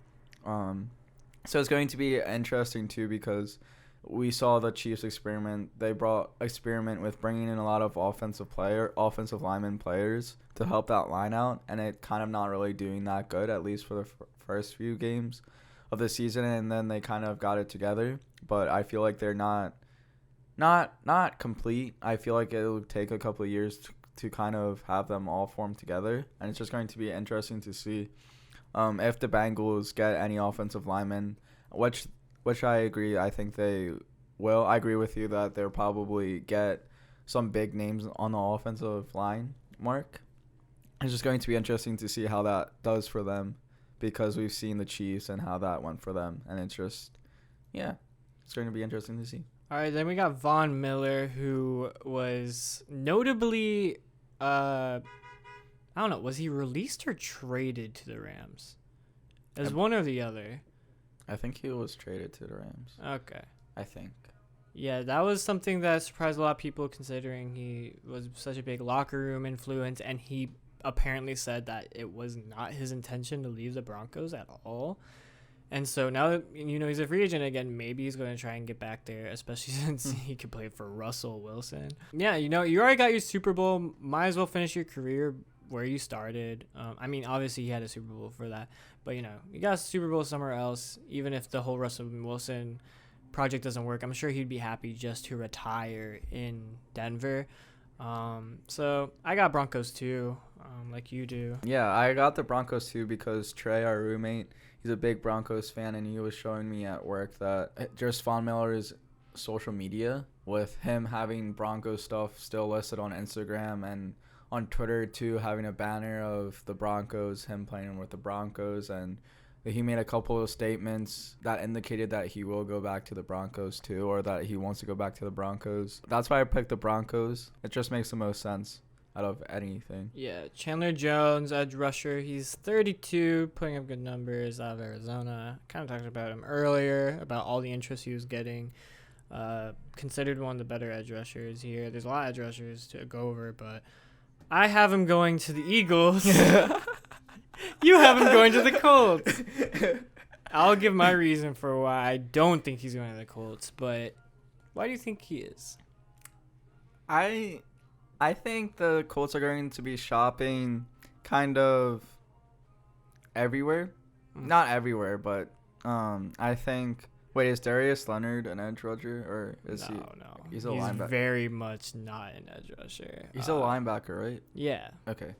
So it's going to be interesting, too, because we saw the Chiefs experiment. They experiment with bringing in a lot of offensive lineman players to help that line out, and it kind of not really doing that good, at least for the first few games of the season, and then they kind of got it together. But I feel like they're not complete. I feel like it'll take a couple of years to kind of have them all form together, and it's just going to be interesting to see if the Bengals get any offensive linemen, which I agree. I think they will. I agree with you that they'll probably get some big names on the offensive line, Mark. It's just going to be interesting to see how that does for them because we've seen the Chiefs and how that went for them, and it's just, it's going to be interesting to see. All right, then we got Von Miller, who was notably, I don't know, was he released or traded to the Rams? It was one or the other. I think he was traded to the Rams. Okay. I think. Yeah, that was something that surprised a lot of people considering he was such a big locker room influence, and he apparently said that it was not his intention to leave the Broncos at all. And so now that, he's a free agent again, maybe he's going to try and get back there, especially since he could play for Russell Wilson. Yeah, you already got your Super Bowl. Might as well finish your career where you started. Obviously he had a Super Bowl for that. But, you got a Super Bowl somewhere else. Even if the whole Russell Wilson project doesn't work, I'm sure he'd be happy just to retire in Denver. So I got Broncos too, like you do. Yeah, I got the Broncos too because Trey, our roommate, he's a big Broncos fan, and he was showing me at work that just Von Miller's social media with him having Broncos stuff still listed on Instagram and on Twitter too, having a banner of the Broncos, him playing with the Broncos, and he made a couple of statements that indicated that he will go back to the Broncos too, or that he wants to go back to the Broncos. That's why I picked the Broncos. It just makes the most sense out of anything. Yeah, Chandler Jones, edge rusher. He's 32, putting up good numbers out of Arizona. Kind of talked about him earlier, about all the interest he was getting. Considered one of the better edge rushers here. There's a lot of edge rushers to go over, but I have him going to the Eagles. You have him going to the Colts. I'll give my reason for why I don't think he's going to the Colts, but why do you think he is? I think the Colts are going to be shopping kind of everywhere. Not everywhere, but I think... Wait, is Darius Leonard an edge rusher, or is he? No. He's a linebacker. He's very much not an edge rusher. He's a linebacker, right? Yeah. Okay.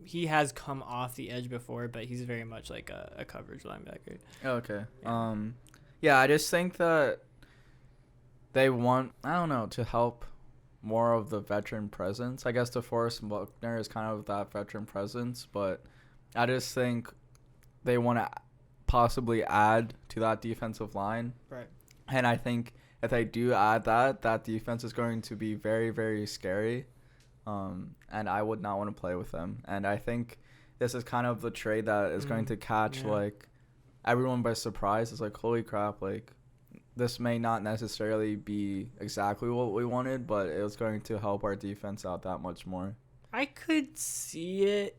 He has come off the edge before, but he's very much like a coverage linebacker. Okay. Yeah. I just think that they want, I don't know, to help more of the veteran presence. I guess DeForest Buckner is kind of that veteran presence, but I just think they want to possibly add to that defensive line. Right. And I think if they do add that defense is going to be very, very scary. And I would not want to play with them. And I think this is kind of the trade that is going to catch like everyone by surprise. It's like, holy crap, like this may not necessarily be exactly what we wanted, but it was going to help our defense out that much more. I could see it.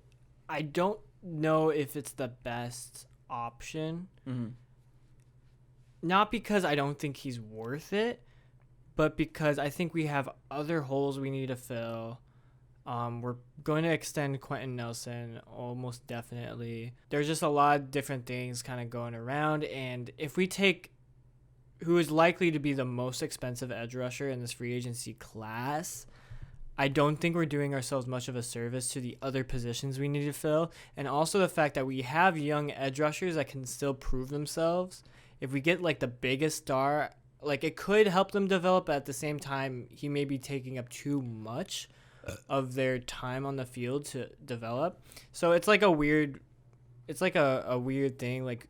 I don't know if it's the best option. Mm-hmm. Not because I don't think he's worth it, but because I think we have other holes we need to fill. We're going to extend Quentin Nelson almost definitely. There's just a lot of different things kind of going around, and if we take who is likely to be the most expensive edge rusher in this free agency class, I don't think we're doing ourselves much of a service to the other positions we need to fill. And also the fact that we have young edge rushers that can still prove themselves. If we get like the biggest star, like it could help them develop, but at the same time, he may be taking up too much of their time on the field to develop. So it's like a weird thing, like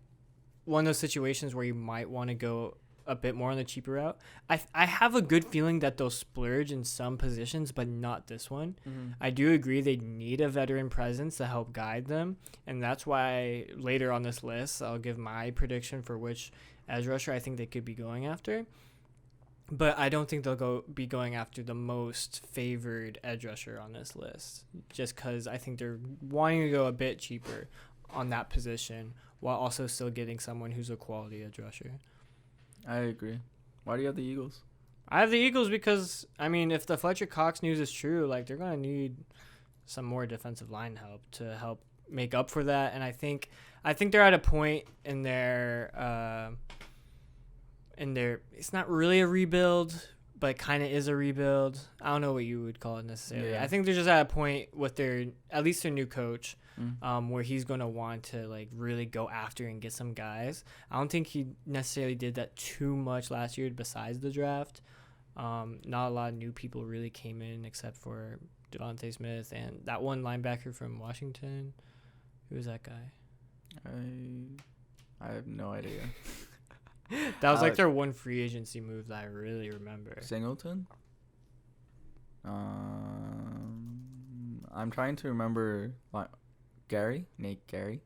one of those situations where you might want to go a bit more on the cheaper route. I have a good feeling that they'll splurge in some positions, but not this one. Mm-hmm. I do agree they need a veteran presence to help guide them, and that's why later on this list I'll give my prediction for which edge rusher I think they could be going after. But I don't think they'll be going after the most favored edge rusher on this list, just because I think they're wanting to go a bit cheaper on that position while also still getting someone who's a quality edge rusher. I agree. Why do you have the Eagles? I have the Eagles because, I mean, if the Fletcher Cox news is true, like they're going to need some more defensive line help to help make up for that. And I think they're at a point in their it's not really a rebuild, but it kind of is a rebuild. I don't know what you would call it necessarily. Yeah. I think they're just at a point with at least their new coach, where he's going to want to like really go after and get some guys. I don't think he necessarily did that too much last year besides the draft. Not a lot of new people really came in except for Devontae Smith and that one linebacker from Washington. Who was that guy? I have no idea. That was like their one free agency move that I really remember. Singleton? I'm trying to remember. Nate Gary?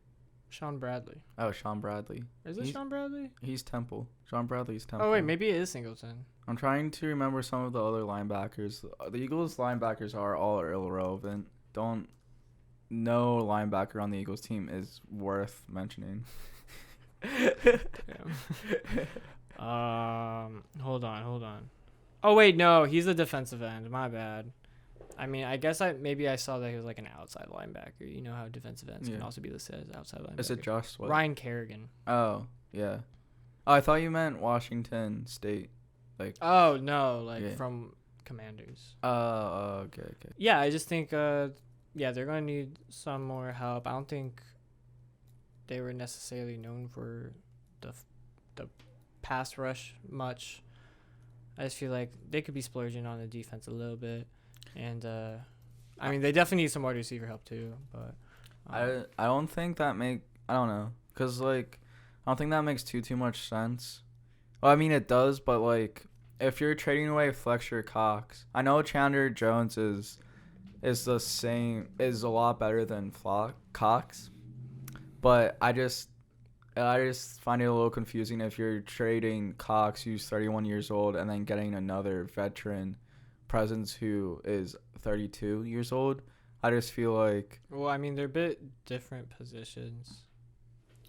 Sean Bradley. Oh, Sean Bradley. Is it Sean Bradley? He's Temple. Sean Bradley's Temple. Oh, wait, maybe it is Singleton. I'm trying to remember some of the other linebackers. The Eagles linebackers are all irrelevant. No linebacker on the Eagles team is worth mentioning. Hold on. Oh wait, no, he's a defensive end. My bad. I mean, I guess I saw that he was like an outside linebacker. You know how defensive ends can also be listed as outside linebacker. Is it Josh? What? Ryan Kerrigan. Oh yeah. Oh, I thought you meant Washington State. Oh no, from Commanders. Oh, okay. Yeah, I just think they're gonna need some more help. I don't think they were necessarily known for the pass rush much. I just feel like they could be splurging on the defense a little bit, and I mean they definitely need some wide receiver help too. But I don't think that I don't know, cause I don't think that makes too much sense. Well, I mean it does, but if you're trading away Fletcher Cox, I know Chandler Jones is a lot better than Cox. But I just find it a little confusing if you're trading Cox, who's 31 years old, and then getting another veteran presence who is 32 years old. I just feel like... Well, I mean, they're a bit different positions.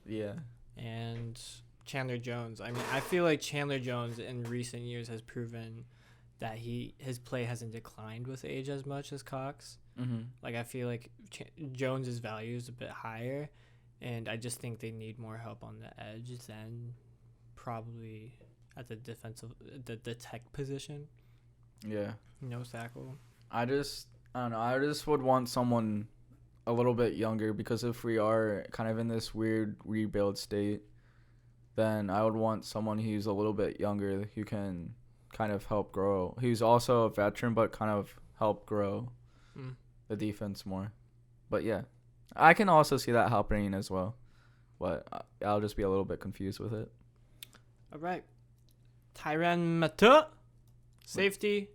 Yeah. And Chandler Jones. I mean, I feel like Chandler Jones in recent years has proven that his play hasn't declined with age as much as Cox. Mm-hmm. I feel like Jones's value is a bit higher. And I just think they need more help on the edge than probably at the defensive, the tech position. Yeah. No tackle. I don't know. I just would want someone a little bit younger, because if we are kind of in this weird rebuild state, then I would want someone who's a little bit younger who can kind of help grow. Who's also a veteran, but kind of help grow the defense more. But yeah. I can also see that happening as well, but I'll just be a little bit confused with it. All right. Tyran Mateu, safety.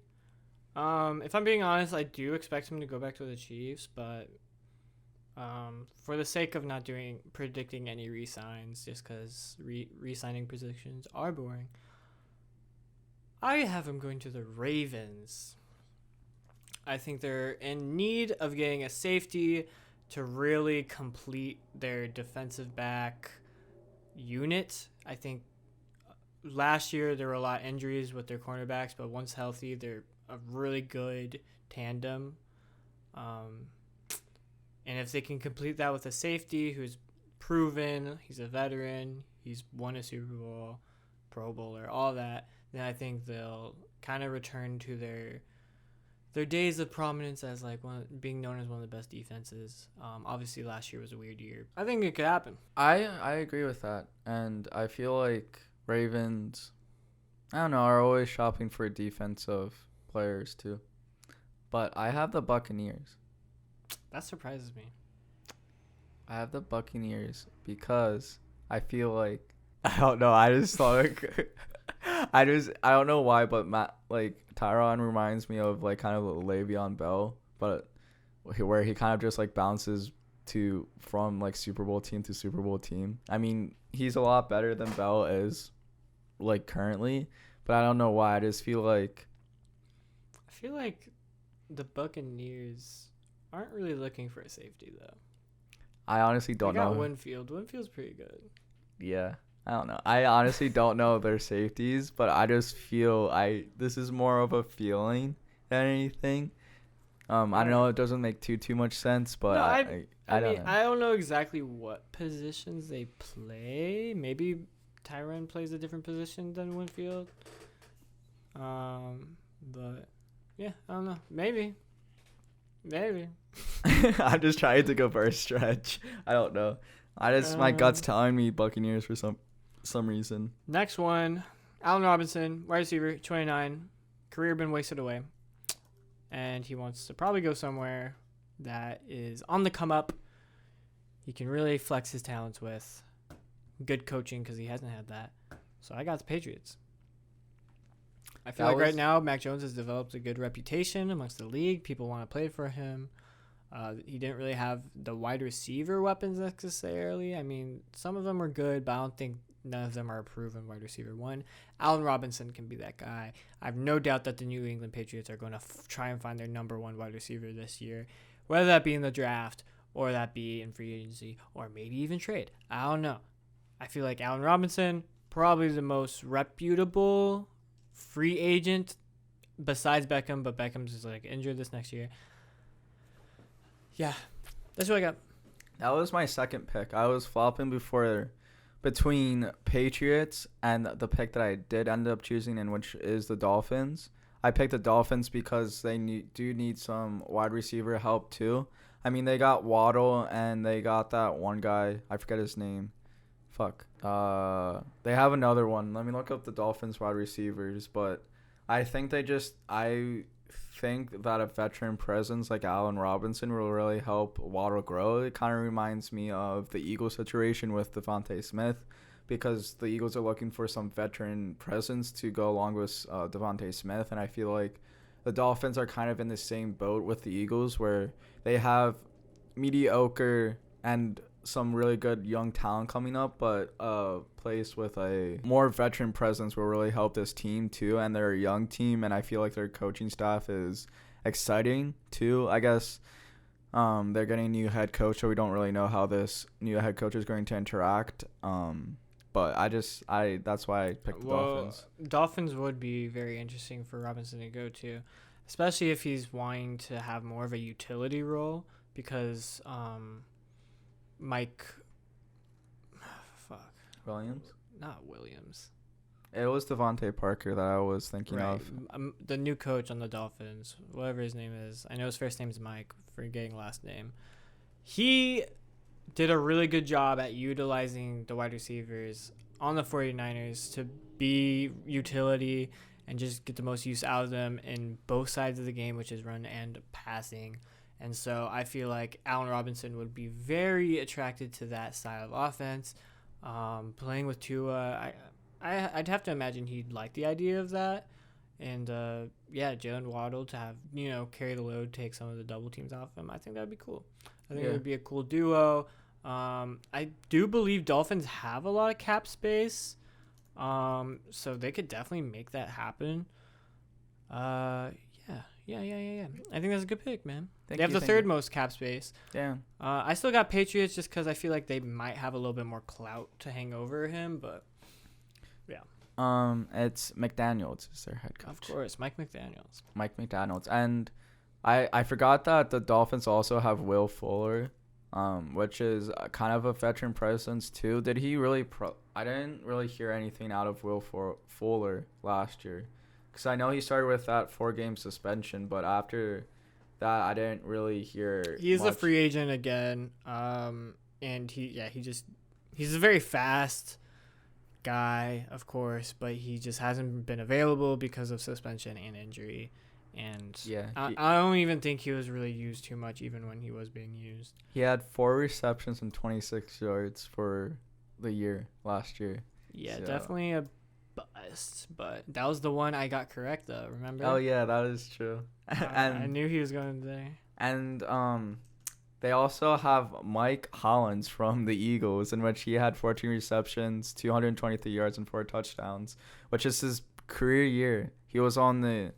If I'm being honest, I do expect him to go back to the Chiefs, but for the sake of not predicting any re-signs, just because re-signing positions are boring, I have him going to the Ravens. I think they're in need of getting a safety to really complete their defensive back unit. I think last year there were a lot of injuries with their cornerbacks, but once healthy, they're a really good tandem. And if they can complete that with a safety who's proven, he's a veteran, he's won a Super Bowl, Pro Bowler, all that, then I think they'll kind of return to their days of prominence as like being known as one of the best defenses. Obviously last year was a weird year. I think it could happen. I agree with that, and I feel like Ravens, I don't know, are always shopping for defensive players too. But I have the Buccaneers. That surprises me. I have the Buccaneers because I feel like I don't know. I just thought I don't know why, but Tyran reminds me of like kind of Le'Veon Bell, but where he kind of just like bounces from like Super Bowl team to Super Bowl team. I mean, he's a lot better than Bell is like currently, but I don't know why. I just feel like the Buccaneers aren't really looking for a safety though. I honestly don't know. Winfield. Winfield's pretty good. Yeah. I don't know. I honestly don't know their safeties, but I just feel this is more of a feeling than anything. I know it doesn't make too much sense, but no, I don't know. I don't know exactly what positions they play. Maybe Tyran plays a different position than Winfield. But yeah, I don't know. Maybe. I'm just trying to go for a stretch. I don't know. My gut's telling me Buccaneers for some reason. Next one, Allen Robinson, wide receiver, 29, career been wasted away, and he wants to probably go somewhere that is on the come up. He can really flex his talents with good coaching because he hasn't had that. So I got the Patriots. I feel like right now Mac Jones has developed a good reputation amongst the league. People want to play for him. He didn't really have the wide receiver weapons necessarily. I mean, some of them are good, but I don't think none of them are a proven wide receiver one. Allen Robinson can be that guy. I have no doubt that the New England Patriots are going to try and find their number one wide receiver this year, whether that be in the draft or that be in free agency or maybe even trade. I don't know. I feel like Allen Robinson, probably the most reputable free agent besides Beckham, but Beckham's just like injured this next year. Yeah, that's what I got. That was my second pick. I was flopping between Patriots and the pick that I did end up choosing, and which is the Dolphins. I picked the Dolphins because they do need some wide receiver help too. I mean, they got Waddle and they got that one guy. I forget his name. Fuck. They have another one. Let me look up the Dolphins wide receivers, but I think that a veteran presence like Allen Robinson will really help Waddle grow. It kind of reminds me of the Eagles situation with Devontae Smith, because the Eagles are looking for some veteran presence to go along with Devontae Smith, and I feel like the Dolphins are kind of in the same boat with the Eagles, where they have mediocre and some really good young talent coming up, but a place with a more veteran presence will really help this team too, and they're a young team, and I feel like their coaching staff is exciting too. I guess they're getting a new head coach, so we don't really know how this new head coach is going to interact, but that's why I picked the Dolphins. Dolphins would be very interesting for Robinson to go to, especially if he's wanting to have more of a utility role, because Not Williams. It was Devontae Parker that I was thinking of. The new coach on the Dolphins, whatever his name is. I know his first name is Mike, forgetting last name. He did a really good job at utilizing the wide receivers on the 49ers to be utility and just get the most use out of them in both sides of the game, which is run and passing. And so I feel like Allen Robinson would be very attracted to that style of offense. Playing with Tua, I'd have to imagine he'd like the idea of that. And, Jalen Waddle to have, carry the load, take some of the double teams off him. I think that would be cool. I think it would be a cool duo. I do believe Dolphins have a lot of cap space. So they could definitely make that happen. Yeah. I think that's a good pick, man. They have the third most cap space. Yeah. I still got Patriots just because I feel like they might have a little bit more clout to hang over him, but yeah. It's McDaniels is their head coach. Of course, Mike McDaniels. And I forgot that the Dolphins also have Will Fuller, which is kind of a veteran presence too. Did he really I didn't really hear anything out of Will Fuller last year. Because I know he started with that 4-game suspension, but after that, I didn't really hear. He's a much. free agent again. And he's a very fast guy, of course, but he just hasn't been available because of suspension and injury. And Yeah, I don't even think he was really used too much, even when he was being used. he had 4 receptions and 26 yards for the year last year. Yeah, So- definitely a bust. But that was the one I got correct, though. Remember? Oh yeah, that is true. I knew he was going there. And they also have Mike Hollins from the Eagles, in which he had 14 receptions, 223 yards, and 4 touchdowns, which is his career year. He was on the.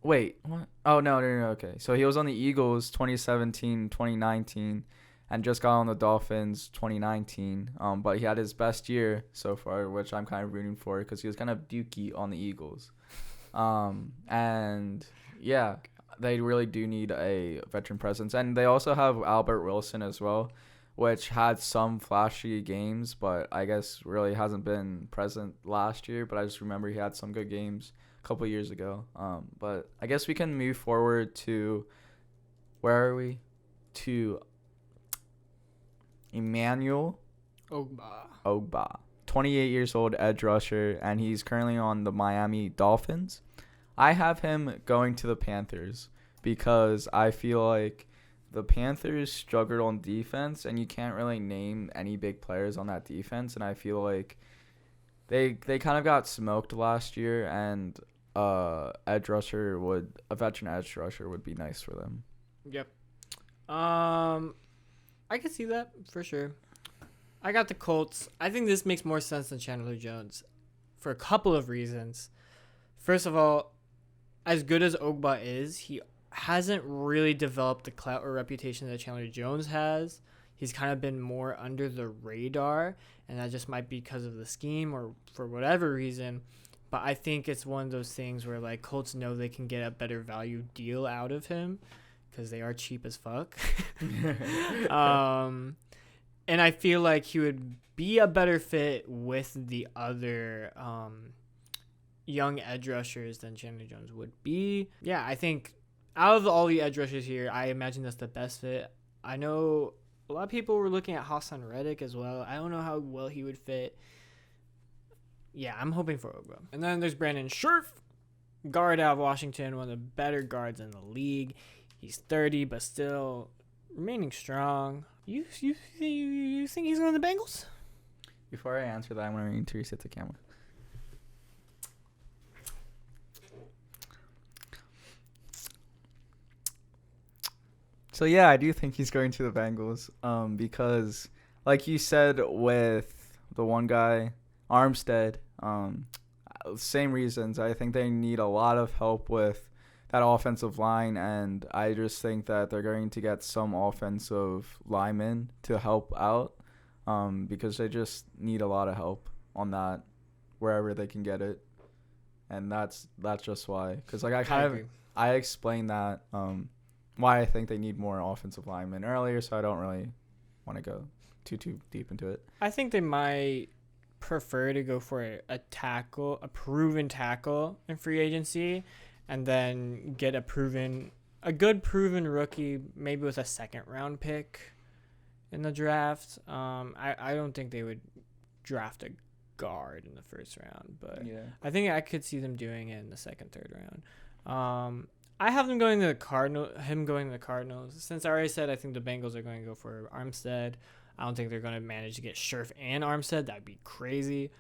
Wait, what? Oh, no, okay. So he was on the Eagles 2017, 2019, and just got on the Dolphins 2019. But he had his best year so far, which I'm kind of rooting for because he was kind of dookie on the Eagles. And yeah, they really do need a veteran presence. And they also have Albert Wilson as well, which had some flashy games, but I guess really hasn't been present last year. But I just remember he had some good games couple years ago. But I guess we can move forward to where are we? To Emmanuel Ogba, 28 years old, edge rusher, and he's currently on the Miami Dolphins. I have him going to the Panthers because I feel like the Panthers struggled on defense, and you can't really name any big players on that defense, and I feel like they kind of got smoked last year, and a veteran edge rusher would be nice for them. Yep. I could see that for sure. I got the Colts. I think this makes more sense than Chandler Jones for a couple of reasons. First of all, as good as Ogba is, he hasn't really developed the clout or reputation that Chandler Jones has. He's kind of been more under the radar, and that just might be because of the scheme or for whatever reason. But I think it's one of those things where, like, Colts know they can get a better value deal out of him because they are cheap as fuck. And I feel like he would be a better fit with the other young edge rushers than Chandler Jones would be. Yeah, I think out of all the edge rushers here, I imagine that's the best fit. I know a lot of people were looking at Hassan Reddick as well. I don't know how well he would fit. Yeah, I'm hoping for Ogba. And then there's Brandon Scherf, guard out of Washington, one of the better guards in the league. He's 30, but still remaining strong. You think he's going to the Bengals? Before I answer that, I'm going to need to reset the camera. So yeah, I do think he's going to the Bengals. Because, like you said, with the one guy, Armstead, same reasons. I think they need a lot of help with that offensive line, and I just think that they're going to get some offensive linemen to help out, because they just need a lot of help on that wherever they can get it, and that's just why. Because like I explained that why I think they need more offensive linemen earlier, so I don't really want to go too deep into it. I think they might prefer to go for a proven tackle in free agency, and then get a good proven rookie, maybe with a second round pick in the draft. I don't think they would draft a guard in the first round, but yeah, I think I could see them doing it in the second, third round. I have them going to the Cardinals. Since I already said I think the Bengals are going to go for Armstead, I don't think they're going to manage to get Scherf and Armstead. That'd be crazy.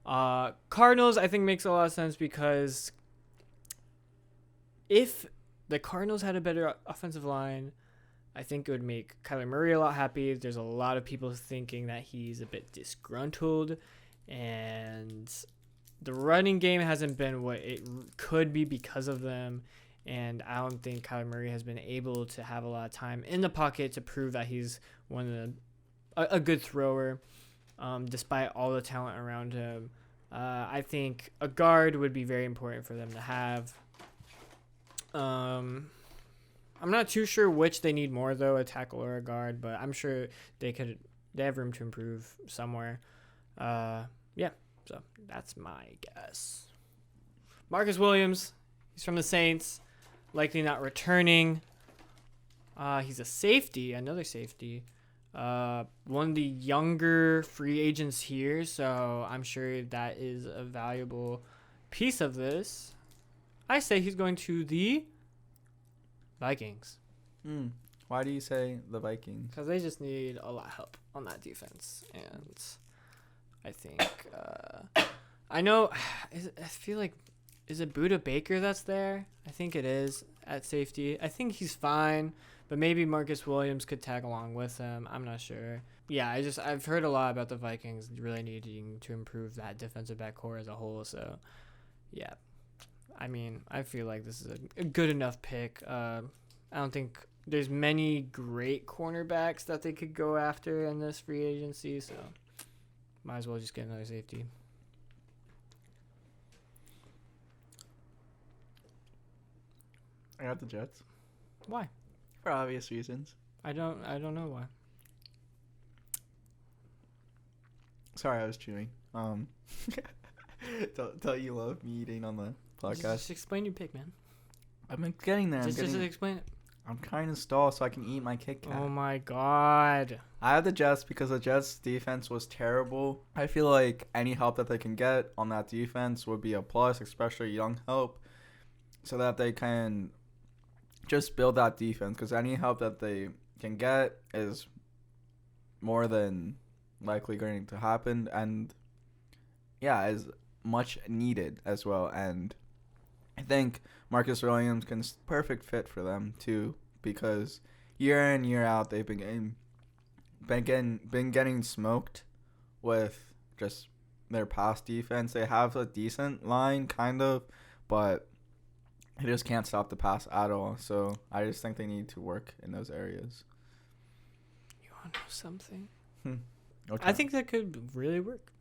Cardinals, I think, makes a lot of sense because if the Cardinals had a better offensive line, I think it would make Kyler Murray a lot happy. There's a lot of people thinking that he's a bit disgruntled, and the running game hasn't been what it could be because of them. And I don't think Kyler Murray has been able to have a lot of time in the pocket to prove that he's a good thrower, despite all the talent around him. I think a guard would be very important for them to have. I'm not too sure which they need more, though, a tackle or a guard, but I'm sure they have room to improve somewhere. Yeah, so that's my guess. Marcus Williams, he's from the Saints, likely not returning. He's a safety, another safety. One of the younger free agents here, so I'm sure that is a valuable piece of this. I say he's going to the Vikings. Why do you say the Vikings? Because they just need a lot of help on that defense. And I think, I feel like, is it Budda Baker that's there? I think it is at safety. I think he's fine, but maybe Marcus Williams could tag along with him. I'm not sure. Yeah, I've heard a lot about the Vikings really needing to improve that defensive back core as a whole. So, yeah. I mean, I feel like this is a good enough pick. I don't think there's many great cornerbacks that they could go after in this free agency, so might as well just get another safety. I got the Jets. Why? For obvious reasons. I don't know why. Sorry, I was chewing. Tell you love me eating on the podcast. Just explain your pick, man. I'm getting there. Just explain it. I'm trying to stall so I can eat my Kit Kat. Oh my god. I have the Jets because the Jets defense was terrible. I feel like any help that they can get on that defense would be a plus, especially young help, so that they can just build that defense, because any help that they can get is more than likely going to happen, and yeah, is much needed as well. And I think Marcus Williams can perfect fit for them too, because year in year out they've been getting smoked with just their pass defense. They have a decent line kind of, but they just can't stop the pass at all. So I just think they need to work in those areas. You want to know something? Okay. I think that could really work.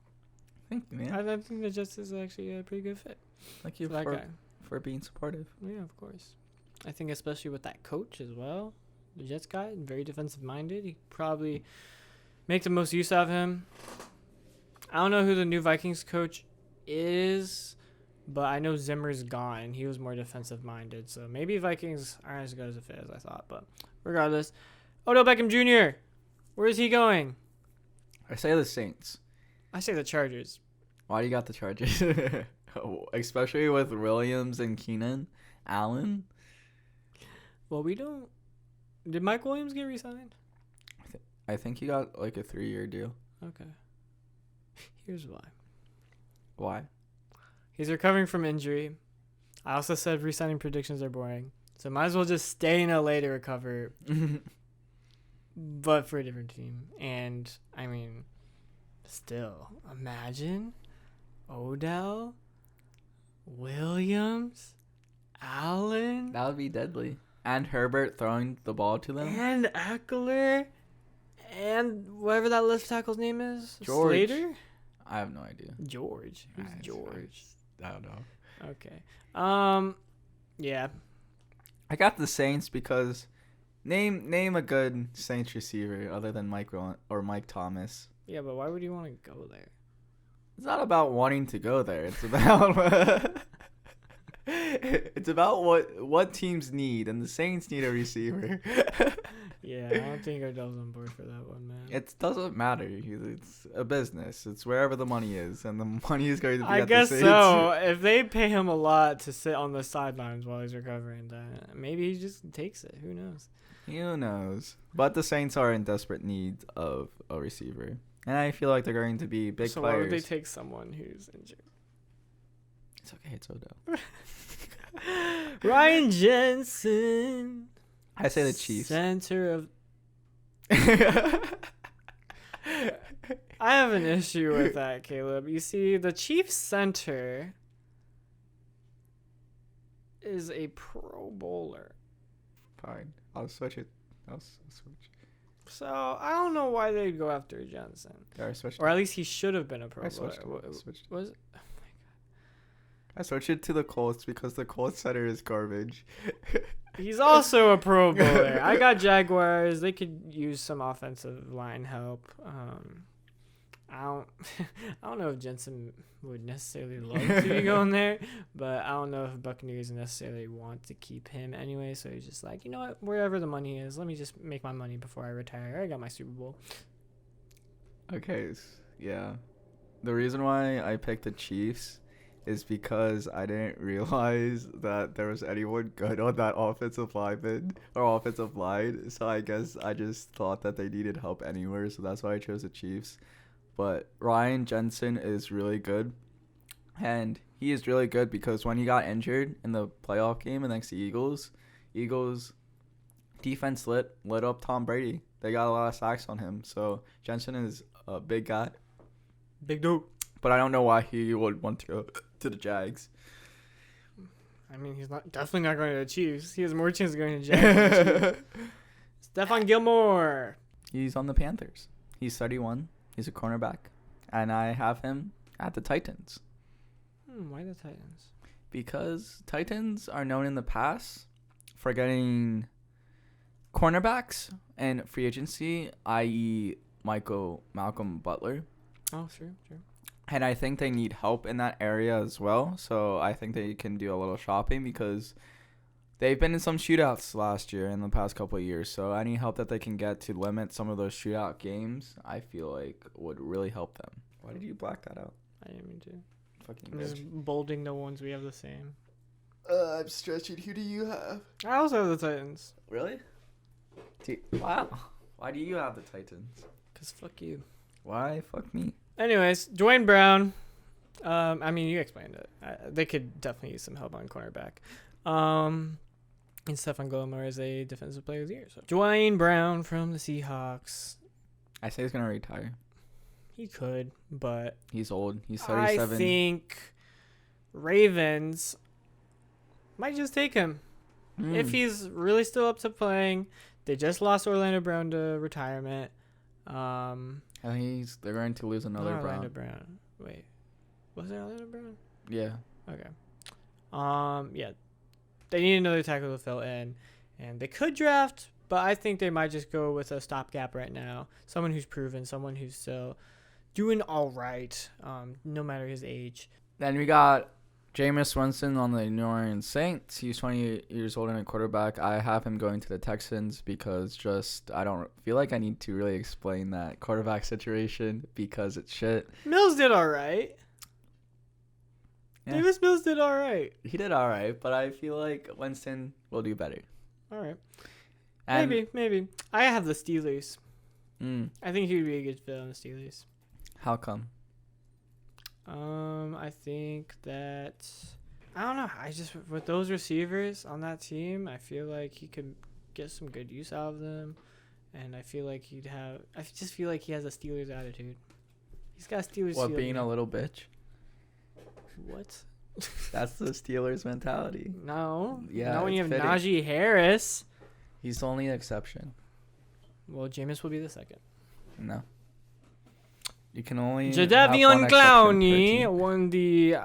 Thank you, man. I think the Jets is actually a pretty good fit. Thank you for that guy. for being supportive. Yeah, of course. I think especially with that coach as well, the Jets guy, very defensive minded. He probably make the most use of him. I don't know who the new Vikings coach is, but I know Zimmer's gone. He was more defensive minded, so maybe Vikings aren't as good as a fit as I thought. But regardless, Odell Beckham Jr., where is he going? I say the Saints. I say the Chargers. Why do you got the Chargers? Especially with Williams and Keenan Allen. Well, we don't. Did Mike Williams get re-signed? I think he got like a 3-year deal. Okay. Here's why. Why? He's recovering from injury. I also said re-signing predictions are boring, so might as well just stay in LA to recover, but for a different team. And I mean, still, imagine Odell, Williams, Allen, That would be deadly. And Herbert throwing the ball to them. and Eckler, and whatever that left tackle's name is, George. Slater. I have no idea. George. Who's George? I don't know. Okay. Yeah. I got the Saints because name a good Saints receiver other than Mike Thomas. Yeah, but why would you want to go there? It's not about wanting to go there. It's about it's about what teams need, and the Saints need a receiver. Yeah, I don't think Odell's on board for that one, man. It doesn't matter. It's a business. It's wherever the money is, and the money is going to be I at guess the Saints. so. If they pay him a lot to sit on the sidelines while he's recovering, then maybe he just takes it. Who knows? Who knows? But the Saints are in desperate need of a receiver, and I feel like they're going to be big so players. why would they take someone who's injured? It's okay. It's Odell. Ryan Jensen. I say the Chiefs. Center of. I have an issue with that, Caleb. You see, the Chiefs center is a Pro Bowler. Fine. I'll switch it. I'll switch. So I don't know why they'd go after Jensen. I switched. Or at least he should have been a Pro I Bowler. switched. Was it? I switched it to the Colts because the Colts center is garbage. He's also a Pro Bowler. I got Jaguars. They could use some offensive line help. I don't I don't know if Jensen would necessarily love to be going there, but I don't know if Buccaneers necessarily want to keep him anyway. So he's just like, you know what, wherever the money is, let me just make my money before I retire. I got my Super Bowl. Okay, yeah. The reason why I picked the Chiefs is because I didn't realize that there was anyone good on that offensive line. So I guess I just thought that they needed help anywhere. So that's why I chose the Chiefs. But Ryan Jensen is really good. And he is really good because when he got injured in the playoff game against the Eagles defense lit up Tom Brady. They got a lot of sacks on him. So Jensen is a big guy. Big dope. But I don't know why he would want to go to the Jags. I mean, he's definitely not going to the Chiefs. He has more chance of going to the Jags. Stephon Gilmore. He's on the Panthers. He's 31. He's a cornerback. And I have him at the Titans. Why the Titans? Because Titans are known in the past for getting cornerbacks and free agency, i.e. Malcolm Butler. Oh, sure. And I think they need help in that area as well. So I think they can do a little shopping because they've been in some shootouts last year and the past couple of years. So any help that they can get to limit some of those shootout games, I feel like would really help them. Why did you black that out? I didn't mean to. Fucking I'm just bolding the ones we have the same. I'm stretching. Who do you have? I also have the Titans. Really? Wow. Why do you have the Titans? Because fuck you. Why? Fuck me. Anyways, Dwayne Brown. I mean, you explained it. They could definitely use some help on cornerback. And Stephon Gilmore is a defensive player of the year. So Dwayne Brown from the Seahawks. I say he's going to retire. He could, but He's old. He's 37. I think Ravens might just take him. If he's really still up to playing. They just lost Orlando Brown to retirement. They're going to lose another Brown. Orlando Brown. Wait. Was it Orlando Brown? Yeah. Okay. Yeah. They need another tackle to fill in. And they could draft, but I think they might just go with a stopgap right now. Someone who's proven, someone who's still doing all right, no matter his age. Then we got Jameis Winston on the New Orleans Saints. He's 20 years old and a quarterback. I have him going to the Texans because I don't feel like I need to really explain that quarterback situation because it's shit. Mills did all right. Yeah. Davis Mills did all right. He did all right, but I feel like Winston will do better. All right. And Maybe. I have the Steelers. I I think he would be a good fit on the Steelers. How come? I think that I don't know. I just with those receivers on that team, I feel like he could get some good use out of them, and I feel like I just feel like he has a Steelers attitude. He's got a Steelers. What, feel being to a him. little bitch? What? That's the Steelers mentality. No. Yeah, Not when you have it's fitting. Najee Harris. He's the only exception. Well, Jameis will be the second. No. You can only have Jadeveon one exception per Clowney, team. one of the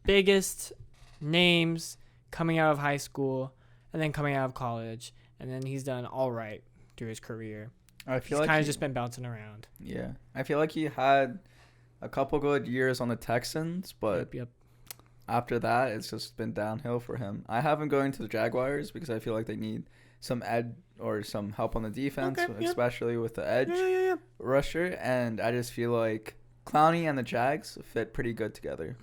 biggest names coming out of high school and then coming out of college, and then he's done all right through his career. I He's feel like kind of just been bouncing around. Yeah. I feel like he had a couple good years on the Texans, but Yep. after that, it's just been downhill for him. I have him going to the Jaguars because I feel like they need some edge or some help on the defense, Okay, yeah. especially with the edge Yeah. rusher. And I just feel like Clowney and the Jags fit pretty good together.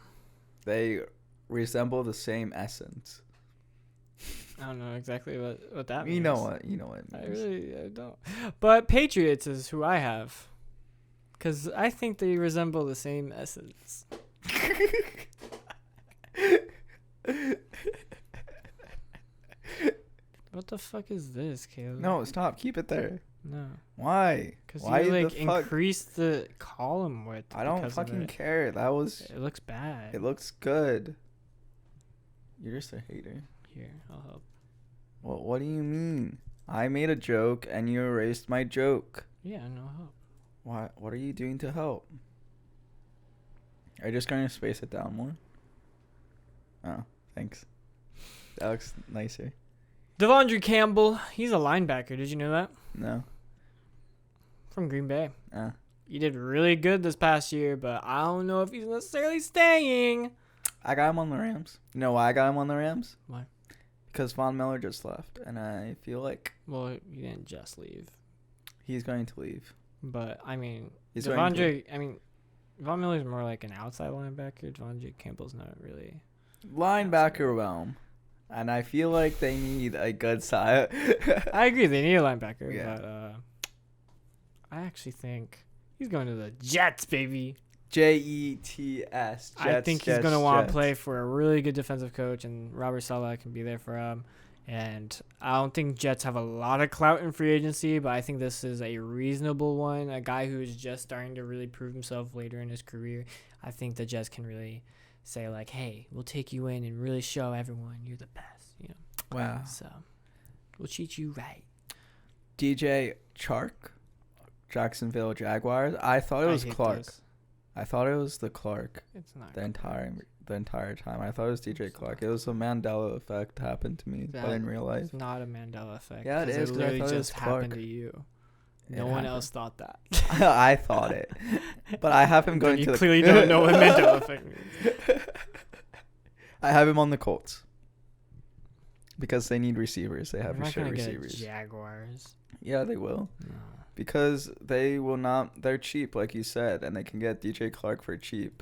They resemble the same essence. I don't know exactly what that means. You know what it means. I don't. But Patriots is who I have. Because I think they resemble the same essence. What the fuck is this, Caleb? No, stop. Keep it there. No. Why? Because Why you, the like, fuck? increased the column width. I don't because of fucking it. care. That was... It looks bad. It looks good. You're just a hater. Here, I'll help. Well, what do you mean? I made a joke and you erased my joke. Yeah, no, I'll help. What are you doing to help? Are you just going to space it down more? Oh, thanks. That looks nicer. Delaundre Campbell, he's a linebacker. Did you know that? No. From Green Bay. He did really good this past year, but I don't know if he's necessarily staying. I got him on the Rams. You know why I got him on the Rams? Why? Because Von Miller just left, and I feel like Well, he didn't just leave. he's going to leave. But, I mean, He's going to Von Miller's more like an outside linebacker. Delaundre Campbell's not really. linebacker realm, and I feel like they need a good side. I agree, they need a linebacker, Yeah. but I actually think he's going to the Jets, baby. Jets. I think he's going to want to play for a really good defensive coach, and Robert Saleh can be there for him. And I don't think Jets have a lot of clout in free agency, but I think this is a reasonable one. A guy who is just starting to really prove himself later in his career. I think the Jets can really say, like, hey, we'll take you in and really show everyone you're the best. You know. Wow. So we'll treat you right. DJ Chark, Jacksonville Jaguars. I thought it was hate Clark. those. I thought it was the Clark It's not. the entire time. I thought it was DJ Clark. It was a Mandela effect happened to me, but in real life. It's not a Mandela effect. Yeah, it 'cause is, 'cause I literally thought it was just happened Clark. to you. It No one happened. else thought that. I thought it, but I have him going Then to you the. clearly don't know what Mandela effect means. I have him on the Colts because they need receivers. They have They're not sure gonna receivers. get Jaguars. Yeah, they will No. because they will not. They're cheap, like you said, and they can get DJ Clark for cheap,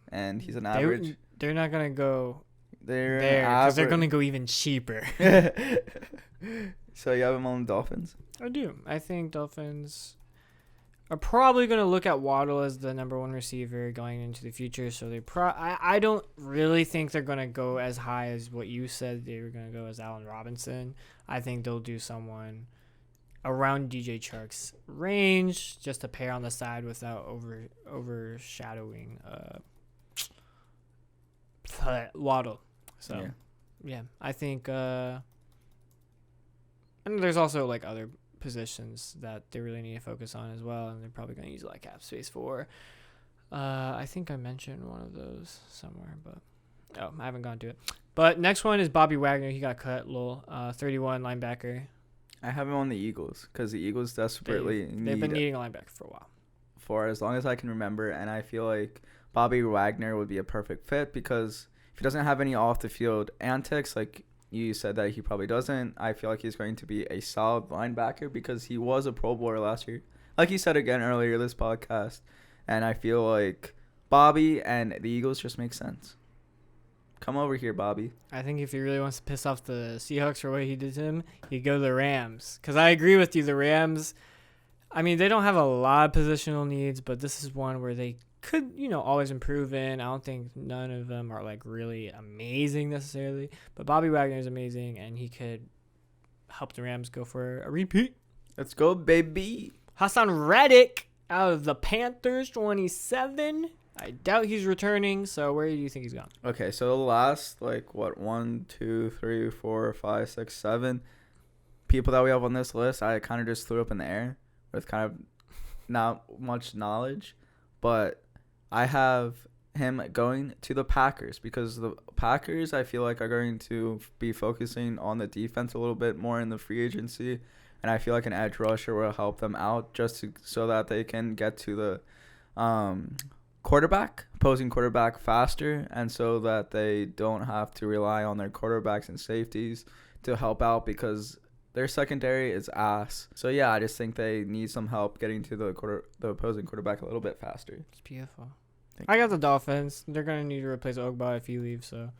and he's an average. They're not gonna go They're there because they're average. gonna go even cheaper. So you have him on the Dolphins. I do. I think Dolphins are probably going to look at Waddle as the number one receiver going into the future. So they I don't really think they're going to go as high as what you said they were going to go as Allen Robinson. I think they'll do someone around DJ Chark's range, just a pair on the side without overshadowing Waddle. So yeah, I think and there's also like other positions that they really need to focus on as well, and they're probably going to use like cap space for. I think I mentioned one of those somewhere, but I haven't gone to it. But next one is Bobby Wagner. He got cut, 31 linebacker. I have him on the Eagles because the Eagles desperately They've been needing a linebacker for a while. For as long as I can remember, and I feel like Bobby Wagner would be a perfect fit because if he doesn't have any off the field antics, like you said that he probably doesn't, I feel like he's going to be a solid linebacker because he was a Pro Bowler last year, like you said again earlier this podcast, and I feel like Bobby and the Eagles just make sense. Come over here, Bobby. I think if he really wants to piss off the Seahawks for what he did to him, he'd go to the Rams. Because I agree with you, the Rams, I mean, they don't have a lot of positional needs, but this is one where they could, always improve in. I don't think none of them are, like, really amazing necessarily. But Bobby Wagner is amazing, and he could help the Rams go for a repeat. Let's go, baby. Hassan Reddick out of the Panthers, 27. I doubt he's returning, so where do you think he's gone? Okay, so the last, 1, 2, 3, 4, 5, 6, 7 people that we have on this list, I kind of just threw up in the air with kind of not much knowledge. But I have him going to the Packers because the Packers, I feel like, are going to be focusing on the defense a little bit more in the free agency. And I feel like an edge rusher will help them out so that they can get to the opposing quarterback faster, and so that they don't have to rely on their quarterbacks and safeties to help out because their secondary is ass. So yeah, I just think they need some help getting to the opposing quarterback a little bit faster. It's beautiful. I got the Dolphins. They're going to need to replace Ogba if he leaves, so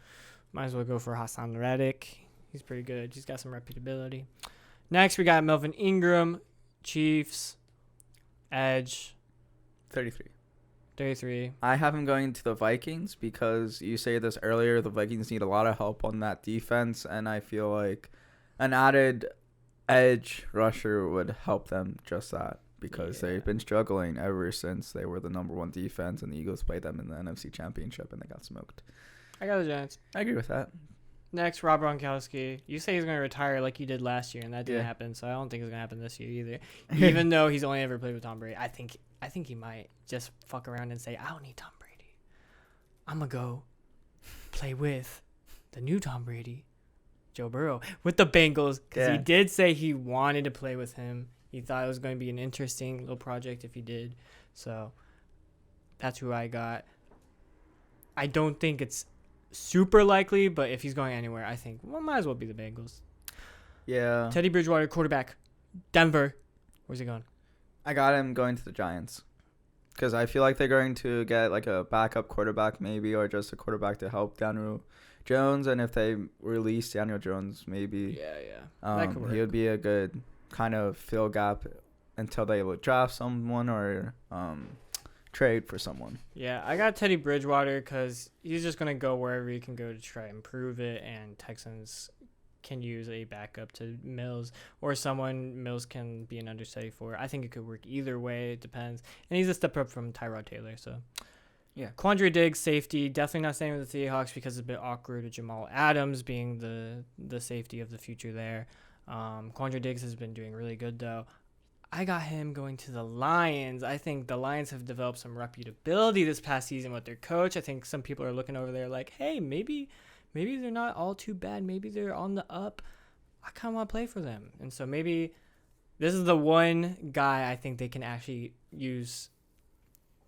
might as well go for Hassan Reddick. He's pretty good. He's got some reputability. Next, we got Melvin Ingram, Chiefs, edge, 33. I have him going to the Vikings because you say this earlier, the Vikings need a lot of help on that defense, and I feel like an added edge rusher would help them just that because they've been struggling ever since they were the number one defense and the Eagles played them in the NFC Championship and they got smoked. I got the Giants. I agree with that. Next, Rob Gronkowski. You say he's going to retire like you did last year, and that didn't happen, so I don't think it's going to happen this year either. Even though he's only ever played with Tom Brady. I think he might just fuck around and say, I don't need Tom Brady. I'm going to go play with the new Tom Brady, Joe Burrow, with the Bengals, because he did say he wanted to play with him. He thought it was going to be an interesting little project if he did. So that's who I got. I don't think it's super likely, but if he's going anywhere, I think might as well be the Bengals. Yeah. Teddy Bridgewater, quarterback, Denver. Where's he going? I got him going to the Giants. Because I feel like they're going to get like a backup quarterback maybe, or just a quarterback to help Daniel Jones. And if they release Daniel Jones, maybe That could work. he would be a good kind of fill gap until they draft someone or trade for someone. Yeah, I got Teddy Bridgewater because he's just going to go wherever he can go to try and improve it, and Texans can use a backup to Mills or someone Mills can be an understudy for. I think it could work either way. It depends. And he's a step up from Tyrod Taylor, so. Yeah. Quandre Diggs, safety. Definitely not staying with the Seahawks because it's a bit awkward with Jamal Adams being the safety of the future there. Quandre Diggs has been doing really good, though. I got him going to the Lions. I think the Lions have developed some reputability this past season with their coach. I think some people are looking over there like, hey, maybe they're not all too bad. Maybe they're on the up. I kind of want to play for them. And so maybe this is the one guy I think they can actually use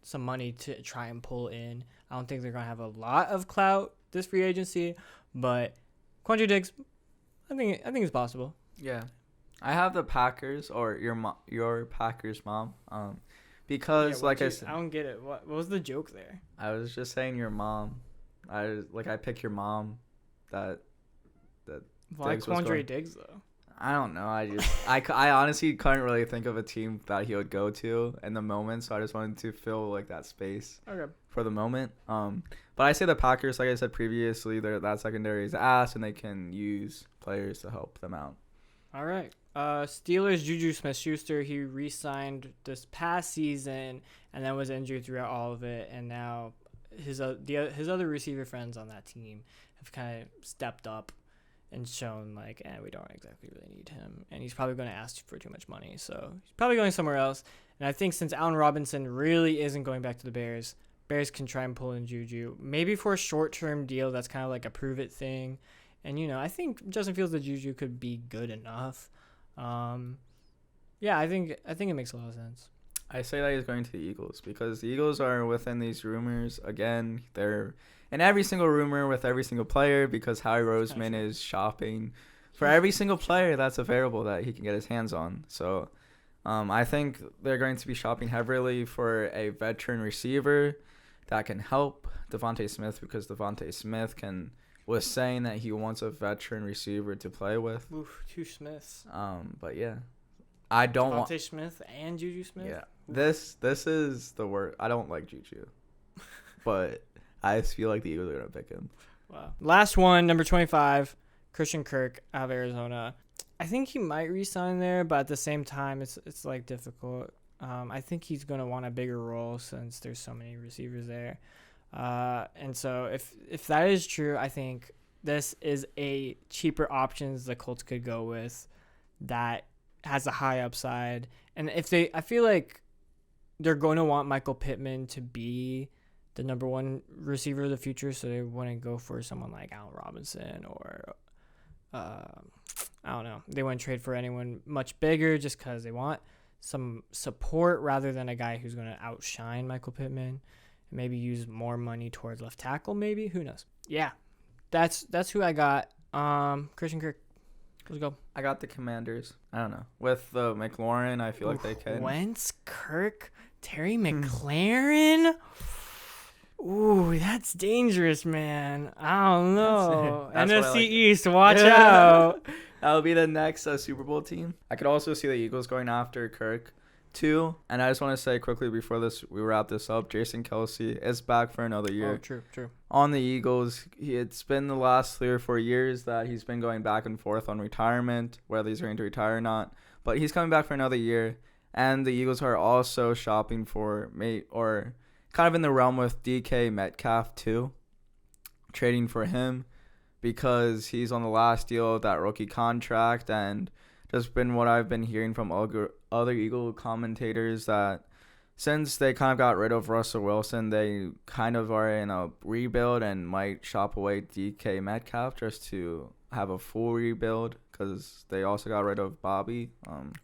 some money to try and pull in. I don't think they're going to have a lot of clout this free agency, but Quandre Diggs, I think it's possible. Yeah. I have the Packers, or your Packers mom, because Yeah, like I said, I don't get it. What was the joke there? I was just saying your mom. I pick your mom. That Why Diggs was Quandre going. Diggs though? I don't know. I honestly couldn't really think of a team that he would go to in the moment, so I just wanted to fill like that space Okay. for the moment. But I say the Packers, like I said previously, that secondary is ass, and they can use players to help them out. All right. Steelers, Juju Smith-Schuster, he re-signed this past season and then was injured throughout all of it. And now his other receiver friends on that team have kind of stepped up and shown like, we don't exactly really need him. And he's probably going to ask for too much money. So he's probably going somewhere else. And I think since Allen Robinson really isn't going back to the Bears can try and pull in Juju. Maybe for a short-term deal, that's kind of like a prove-it thing. And, I think Justin Fields and Juju could be good enough. I think it makes a lot of sense. I say that he's going to the Eagles because the Eagles are within these rumors. Again, they're in every single rumor with every single player because Howie Roseman is shopping for every single player that's available that he can get his hands on. So I think they're going to be shopping heavily for a veteran receiver that can help Devontae Smith because Devontae Smith was saying that he wants a veteran receiver to play with. Oof, two Smiths. But yeah, I don't want Devontae Smith and Juju Smith. Yeah, this is the word. I don't like Juju, but I just feel like the Eagles are gonna pick him. Wow. Last one, number 25, Christian Kirk out of Arizona. I think he might re-sign there, but at the same time, it's like difficult. I think he's gonna want a bigger role since there's so many receivers there. And so if that is true, I think this is a cheaper options the Colts could go with that has a high upside. And I feel like they're going to want Michael Pittman to be the number one receiver of the future, so they wouldn't go for someone like Allen Robinson or I don't know. They wouldn't trade for anyone much bigger just because they want some support rather than a guy who's going to outshine Michael Pittman. Maybe use more money towards left tackle, maybe. Who knows? Yeah, that's who I got. Christian Kirk. Let's go. I got the Commanders. I don't know. With the McLaurin, I feel like they can. Wentz, Kirk, Terry McLaurin. Ooh, that's dangerous, man. I don't know. That's what I NFC like. East, watch out. That'll be the next Super Bowl team. I could also see the Eagles going after Kirk too. And I just want to say quickly before we wrap this up, Jason Kelce is back for another year. Oh, true. On the Eagles, it's been the last 3 or 4 years that he's been going back and forth on retirement, whether he's going to retire or not. But he's coming back for another year. And the Eagles are also shopping for or kind of in the realm with DK Metcalf too, trading for him because he's on the last deal of that rookie contract. And just been what I've been hearing from other Eagle commentators that since they kind of got rid of Russell Wilson, they kind of are in a rebuild and might shop away DK Metcalf just to have a full rebuild because they also got rid of Bobby.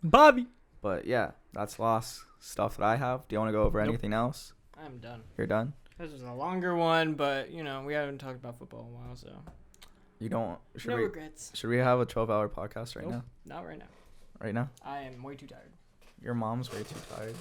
Bobby. But yeah, that's lost stuff that I have. Do you want to go over Nope. anything else? I'm done. You're done? This was a longer one, but we haven't talked about football in a while, so You don't. no regrets. Should we have a 12-hour podcast right Nope. now? Not right now. Right now? I am way too tired. Your mom's way too tired.